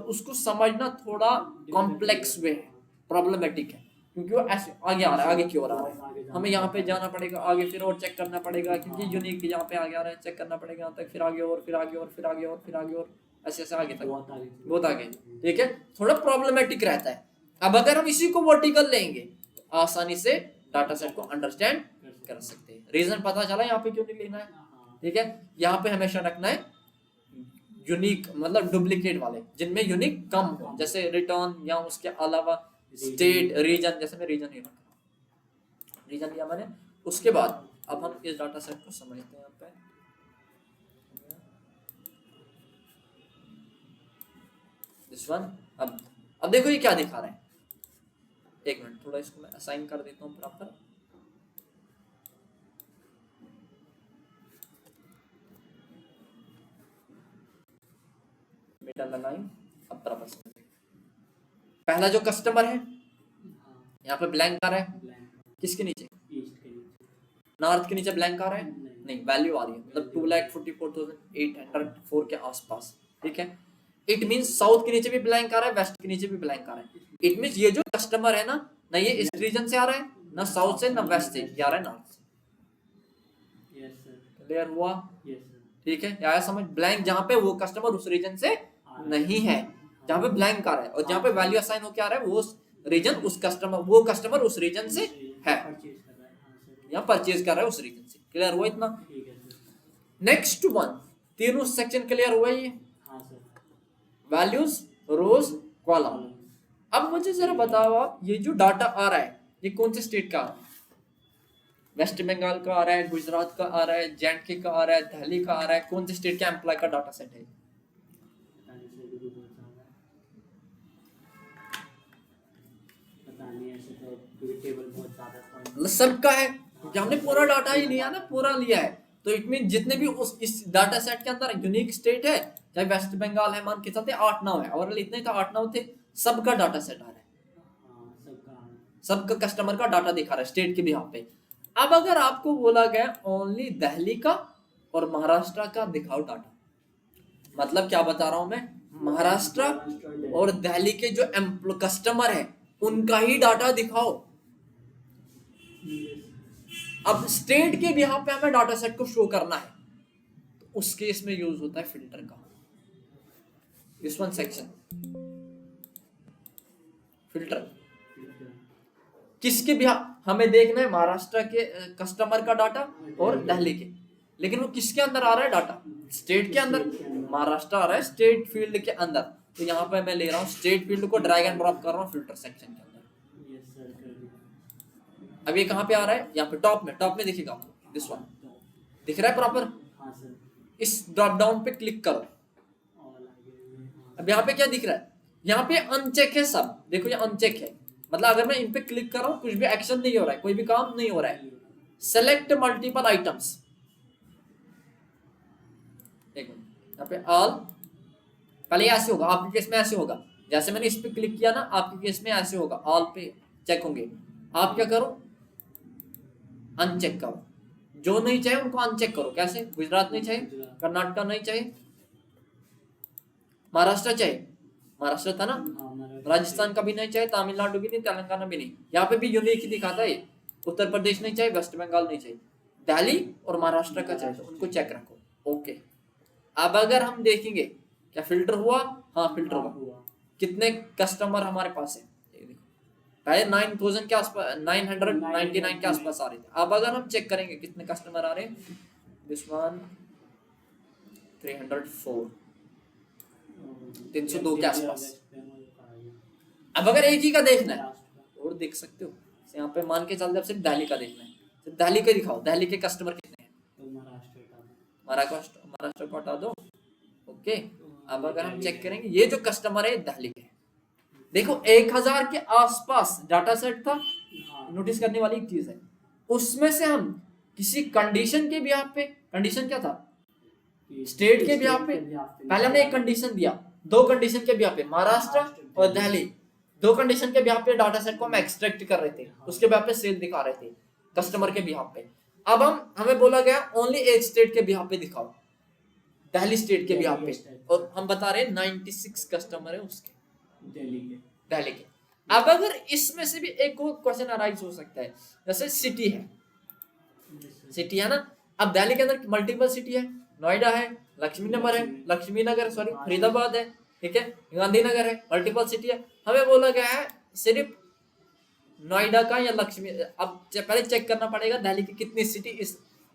उसको समझना थोड़ा कॉम्प्लेक्स वे है, प्रॉब्लमेटिक है, क्योंकि वो ऐसे आगे आ रहा है, आगे की ओर आ रहा है, हमें यहाँ पे जाना पड़ेगा आगे, फिर और चेक करना पड़ेगा, क्योंकि यूनिक यहाँ पे आगे आ रहा है, चेक करना पड़ेगा यहाँ तक, फिर आगे और, फिर आगे और, फिर आगे और, फिर आगे और, ऐसे ऐसे आगे तक, बहुत आगे, ठीक है, थोड़ा प्रॉब्लमेटिक रहता है। अब अगर हम इसी को वर्टिकल लेंगे तो आसानी से डाटा सेट को अंडरस्टैंड कर सकते हैं। रीजन पता चला यहाँ पे क्यों नहीं लेना है, ठीक है। यहाँ पे हमेशा रखना है यूनिक, मतलब डुप्लीकेट वाले, जिनमें यूनिक कम हो, जैसे रिटर्न या उसके अलावा स्टेट, रीजन, जैसे मैं रीजन ही रख रहा हूँ, रीजन लिया मैंने। उसके बाद अब हम इस डाटा सेट को समझते हैं। यहाँ पे दिस वन, अब देखो ये क्या दिखा रहा है, एक मिनट, थोड़ा इसको मैं असाइन कर देता हूँ प्रॉपर। लाइन अब प्रॉपर समझिए। पहला जो कस्टमर है यहाँ पे ब्लैंक आ रहा है, किसके नीचे, नॉर्थ के नीचे ब्लैंक आ रहा है, नहीं, वैल्यू आ रही है, मतलब 2,44,804 के आसपास, ठीक है। इट मींस साउथ के नीचे भी ब्लैंक आ रहा है, वेस्ट के नीचे भी ब्लैंक आ रहा है। इट मींस ये जो कस्टमर है ना ये इस रीजन से आ रहा है, ना साउथ से ना वेस्ट से, ये आ रहा है नॉर्थ से। क्लियर हुआ? ठीक है, आया समझ? ब्लैंक जहाँ पे वो कस्टमर उस रीजन से नहीं है, जहाँ पे ब्लैंक आ रहा है, और जहाँ पे वैल्यू असाइन होके आ रहा है वो रीजन, उस कस्टमर, वो कस्टमर उस रीजन से है, या परचेज कर रहा है उस रीजन से। क्लियर हुआ इतना? नेक्स्ट वन, तीनों सेक्शन क्लियर हुआ ये, वैल्यूज, रोज, कॉलम। अब मुझे जरा बताओ आप, ये जो डाटा आ रहा है ये कौन से स्टेट का आ रहा है? वेस्ट बंगाल का आ रहा है, गुजरात का आ रहा है, जे&के का आ रहा है, दिल्ली का आ रहा है, कौन से स्टेट के एम्प्लॉय का डाटा सेट है? सबका है, क्योंकि हमने पूरा डाटा ही लिया ना, पूरा लिया है, तो इट मीन जितने भी इस डाटा सेट के अंदर यूनिक स्टेट है, चाहे वेस्ट बंगाल है, मान के चलते 8-9 है, और इतने का 8-9 थे, सबका डाटा सेट आ रहा है, सबका कस्टमर का डाटा दिखा रहा है स्टेट के भी यहाँ पे। अब अगर आपको बोला गया ओनली दिल्ली का और महाराष्ट्र का दिखाओ डाटा, मतलब क्या बता रहा हूं मैं, महाराष्ट्र और दिल्ली के जो कस्टमर है उनका ही डाटा दिखाओ। अब स्टेट के बिहाफ पे हमें डाटा सेट को शो करना है, तो उस केस में यूज होता है फिल्टर का। दिस वन सेक्शन फिल्टर किसके बिहाफ हमें देखना है, महाराष्ट्र के कस्टमर का डाटा और दिल्ली के, लेकिन वो किसके अंदर आ रहा है डाटा, स्टेट के अंदर। महाराष्ट्र आ रहा है स्टेट फील्ड के अंदर, तो यहाँ पे मैं ले रहा हूँ स्टेट फील्ड को ड्रैग एंड ड्रॉप कर रहा हूँ फिल्टर सेक्शन के अंदर। अब ये कहाँ पे आ रहा है, यहाँ पे टॉप में दिखेगा आपको, दिस वन दिख रहा है प्रॉपर। इस ड्रॉप डाउन पे क्लिक करो। अब यहाँ पे क्या दिख रहा है, यहाँ पे अनचेक है सब, देखो ये अनचेक है, मतलब अगर मैं इन पे क्लिक कर रहा हूँ कुछ भी एक्शन नहीं हो रहा है, कोई भी काम नहीं हो रहा है। सेलेक्ट मल्टीपल आइटम्स, एक मिनट, यहाँ पे ऑल, पहले ऐसे होगा आपके केस में, ऐसे होगा जैसे मैंने इस पे क्लिक किया ना, आपके केस में ऐसे होगा, ऑल पे चेक होंगे। आप क्या करो, अनचेक करो, जो नहीं चाहिए उनको अनचेक करो। कैसे, गुजरात नहीं चाहिए, कर्नाटका नहीं चाहिए, महाराष्ट्र चाहिए, महाराष्ट्र था ना, राजस्थान का भी नहीं चाहिए, तमिलनाडु भी नहीं, तेलंगाना भी नहीं, यहाँ पे भी यूनिक ही दिखाता है। उत्तर प्रदेश नहीं चाहिए, वेस्ट बंगाल नहीं चाहिए, दिल्ली और महाराष्ट्र का चाहिए, तो उनको चेक रखो। ओके, अब अगर हम देखेंगे क्या फिल्टर हुआ, हाँ फिल्टर हुआ। कितने कस्टमर हमारे पास है, पहले 9000 के आसपास, 999 के आसपास आ रहे थे। अब अगर हम चेक करेंगे कितने कस्टमर आ रहे हैं, दिस वन 304, 302 के आसपास। अब अगर एक ही का देखना है और देख सकते हो, यहाँ पे मान के चलते, अब सिर्फ दिल्ली का देखना है, तो दिल्ली का दिखाओ, दिल्ली के कस्टमर कितने हैं, महाराष्ट्र को हटा दो। ओके, अब अगर हम चेक करेंगे ये जो कस्टमर है दिल्ली के, देखो 1000 के आसपास डाटा सेट था। नोटिस करने वाली एक चीज है, उसमें से हम किसी कंडीशन के बिहाफ पे, कंडीशन क्या था, स्टेट के बिहाफ पे, पहले हमने एक कंडीशन दिया, दो कंडीशन के बिहाफ पे, महाराष्ट्र और दिल्ली, दो कंडीशन के बिहाफ पे डाटा सेट को हम एक्सट्रैक्ट कर रहे थे, उसके बिहाफ पे सेल दिखा रहे थे कस्टमर के बिहाफ पे। अब हमें बोला गया ओनली एक स्टेट के बिहाफ पे दिखाओ, दिल्ली स्टेट के बिहाफ पे, और हम बता रहे हैं 96 कस्टमर है उसके, दिल्ली के। अब अगर इसमें से भी एक और क्वेश्चन अराइज हो सकता है, जैसे सिटी है ना, अब दिल्ली के अंदर मल्टीपल सिटी है, नोएडा है, लक्ष्मी नगर सॉरी फरीदाबाद है, ठीक है, गांधीनगर है, मल्टीपल सिटी है। हमें बोला गया है सिर्फ नोएडा का या लक्ष्मी, अब पहले चेक करना पड़ेगा दिल्ली की कितनी सिटी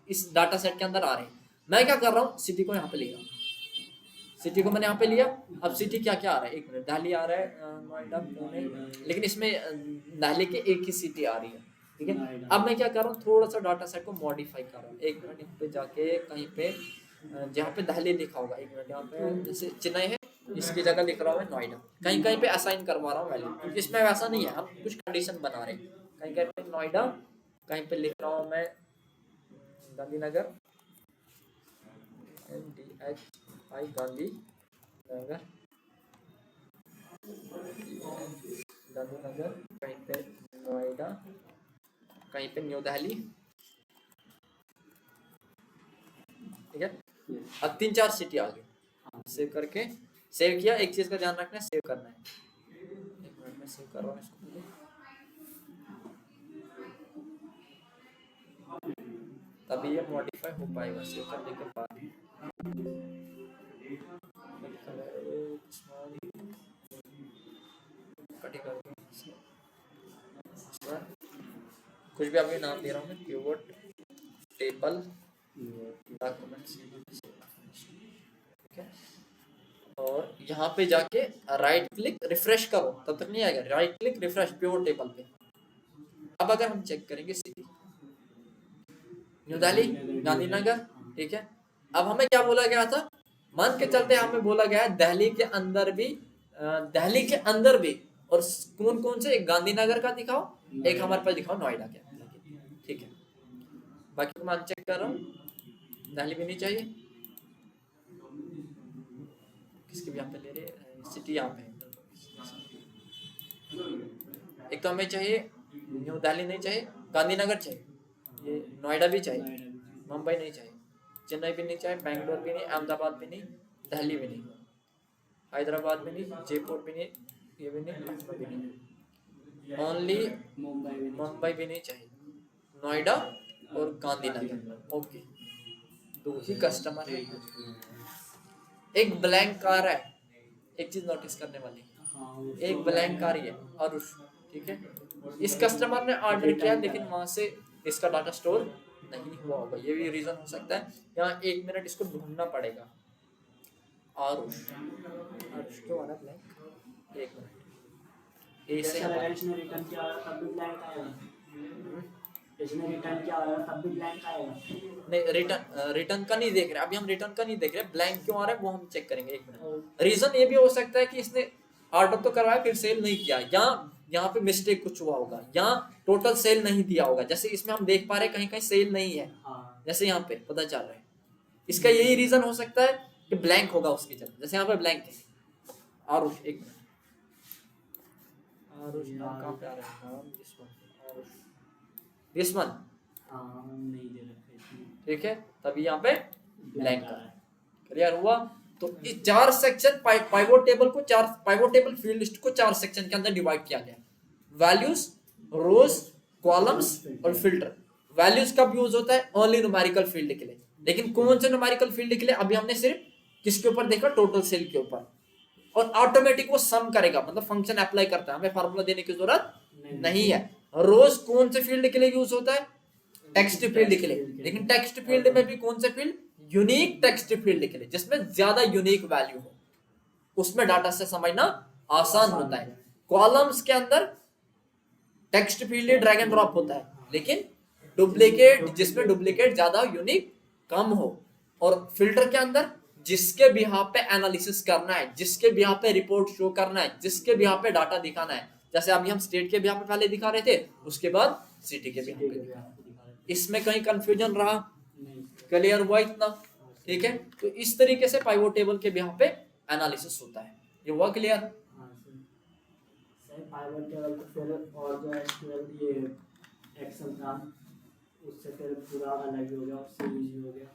इस डाटा सेट के अंदर आ रही है। मैं क्या कर रहा हूँ, सिटी को यहाँ पे ले रहा हूँ, सिटी को मैंने यहाँ पे लिया। अब सिटी क्या क्या आ रहा है, एक मिनट, दिल्ली आ रहा है, नोएडा, पुणे, लेकिन इसमें दिल्ली के एक ही सिटी आ रही है, ठीक है। अब मैं क्या कर रहा हूँ, थोड़ा सा डाटा सेट को मॉडिफाई कर रहा हूँ। एक मिनट, यहाँ पे जाके कहीं पे जहाँ पे दिल्ली लिखा होगा, एक मिनट, यहाँ पे जैसे चेन्नई है, इसकी जगह लिख रहा हूँ मैं नोएडा, कहीं कहीं पे असाइन करवा रहा हूँ वैल्यू, क्योंकि इसमें वैसा नहीं है, हम कुछ कंडीशन बना रहे हैं। कहीं कहीं पे नोएडा, कहीं पे लिख रहा हूँ मैं गांधीनगर, NDHI गांधीनगर, कहीं पे नोएडा, कहीं पे न्यू दिल्ली, ठीक है। अब 3-4 सिटी आ गई, सेव करके, सेव किया। एक चीज का ध्यान रखना है, सेव करना है। एक मिनट में सेव कर रहा हूँ इसको, तभी ये मॉडिफाई हो पाएगा सेव करने के बाद। कुछ भी अभी नाम दे रहा हूँ मैं, पिवट टेबल डॉक्यूमेंट्स, ठीक है। और यहाँ पे जाके राइट क्लिक रिफ्रेश करो, तब तक नहीं आएगा, right click refresh pivot table पे। अब अगर हम चेक करेंगे सिटी, न्यू दिल्ली, गांधीनगर, ठीक है। अब हमें क्या बोला गया था, मान के चलते हमें बोला गया है दिल्ली के अंदर भी, और कौन कौन से, एक गांधीनगर का दिखाओ, एक हमारे पास दिखाओ नोएडा के, ठीक है। बाकी मैं चेक कर रहा हूँ, दिल्ली भी नहीं चाहिए, किसके भी यहाँ पे ले रहे, सिटी यहाँ पे, एक तो हमें चाहिए न्यू दिल्ली नहीं चाहिए, गांधीनगर चाहिए, ये नोएडा भी चाहिए, मुंबई नहीं चाहिए, चेन्नई भी नहीं चाहिए, बेंगलोर भी नहीं, अहमदाबाद भी नहीं, दिल्ली भी नहीं, हैदराबाद भी नहीं, जयपुर भी नहीं, ये भी नहीं, लखनऊ भी नहीं, ओनली मुंबई भी नहीं चाहिए, नोएडा और गांधीनगर। ओके, दो ही कस्टमर है, एक ब्लैंक कार है। एक चीज नोटिस करने वाली, एक ब्लैंक कार ही है अरुष, ठीक है। इस कस्टमर ने ऑर्डर किया लेकिन वहां से इसका डाटा स्टोर नहीं हुआ होगा, ये भी रीजन हो सकता है। यहाँ 1 मिनट इसको ढूंढना पड़ेगा। आरुष, आरुष क्यों आ रहा ब्लैंक? 1 मिनट, ए से हमारा इसने रिटर्न किया तब भी ब्लैंक आएगा, इसने रिटर्न किया तब भी ब्लैंक आएगा। नहीं, रिटर्न का नहीं देख रहे अभी हम, रिटर्न का नहीं देख रहे, ब्लैंक क्यों आ रहा है वो हम चेक करेंगे। 1 मिनट। रीजन ये भी हो सकता है कि इसने ऑर्डर तो करवाया फिर सेल नहीं किया, या यहाँ पे मिस्टेक कुछ हुआ होगा, यहाँ टोटल सेल नहीं दिया होगा। जैसे इसमें हम देख पा रहे कहीं कहीं सेल नहीं है, जैसे यहाँ पे पता चल रहा है। इसका यही रीजन हो सकता है कि ब्लैंक होगा उसकी जगह, जैसे यहाँ पे ब्लैंक है। आरुष, 1 मिनट, आरुष नाम कहाँ पे आ रहा है? नाम दिस वन नहीं दे रखे, ठीक है, तभी यहाँ पे ब्लैंक आ रहा है। क्लियर हुआ? तो इस 4 सेक्शन पाइवोट टेबल को, 4 पाइवोट टेबल फील्ड लिस्ट को 4 सेक्शन के अंदर डिवाइड किया गया। वैल्यूज, रोज, कॉलम्स और फिल्टर। वैल्यूज कब यूज होता है? ओनली न्यूमेरिकल फील्ड के लिए। लेकिन कौन से न्यूमेरिकल फील्ड के लिए? अभी हमने सिर्फ किसके ऊपर देखा? टोटल सेल के ऊपर। और ऑटोमेटिक वो सम करेगा, मतलब फंक्शन अप्लाई करता है, हमें फार्मूला देने की जरूरत नहीं है। रोज कौन से फील्ड के लिए यूज होता है? टेक्स्ट फील्ड के लिए। लेकिन टेक्स्ट फील्ड में भी कौन से फील्ड? यूनिक टेक्स्ट फील्ड के लिए, जिसमें ज्यादा यूनिक वैल्यू हो, उसमें डाटा से समझना आसान होता है। कॉलम्स के अंदर text field drag and drop होता है, लेकिन डुप्लीकेट, जिसमें डुप्लीकेट ज्यादा, यूनिक कम हो। और फिल्टर के अंदर जिसके बिहाफ पे एनालिसिस करना है, जिसके बिहाफ पे रिपोर्ट शो करना है, जिसके बिहाफ पे डाटा दिखाना है। जैसे अभी हम स्टेट के बिहाफ पे पहले दिखा रहे थे, उसके बाद सिटी के बिहाफ पे दिखा रहे थे। इसमें कहीं कंफ्यूजन रहा? क्लियर हुआ इतना? ठीक है, तो इस तरीके से पाइवोट टेबल के बिहाफ पे एनालिसिस होता है। ये हुआ क्लियर? पाइवोट टेबल तो फिर और जो एसक्यूएल ये एक्सेल था उससे फिर पूरा अलग हो गया, उससे इजी हो गया।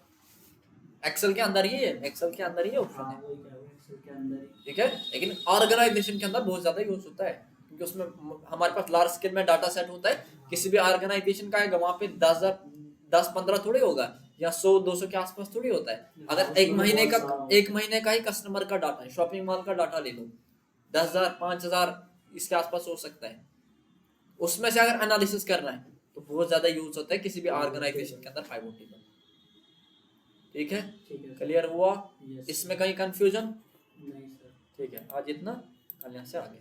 एक्सेल के अंदर ही है, एक्सेल के अंदर ही ऑप्शन है, वही कह रहा हूं, एक्सेल के अंदर ही। ठीक है। लेकिन ऑर्गेनाइजेशन के अंदर बहुत ज्यादा यूज होता है, क्योंकि उसमें हमारे पास लार्ज स्केल में डाटा सेट होता है। किसी भी ऑर्गेनाइजेशन का है, वहां पे 10-15 थोड़ी होगा, या 100-200 के आसपास थोड़ी होता है। अगर एक महीने का ही कस्टमर का डाटा है, शॉपिंग मॉल का डाटा ले लो, 10,000 5,000 इसके आसपास हो सकता है। उसमें से अगर एनालिसिस करना है तो बहुत ज्यादा यूज होता है किसी भी ऑर्गेनाइजेशन के अंदर पाइवोट टेबल। ठीक है, क्लियर हुआ? इसमें कहीं कंफ्यूजन नहीं सर। ठीक है, आज इतना, कल यहाँ से आगे।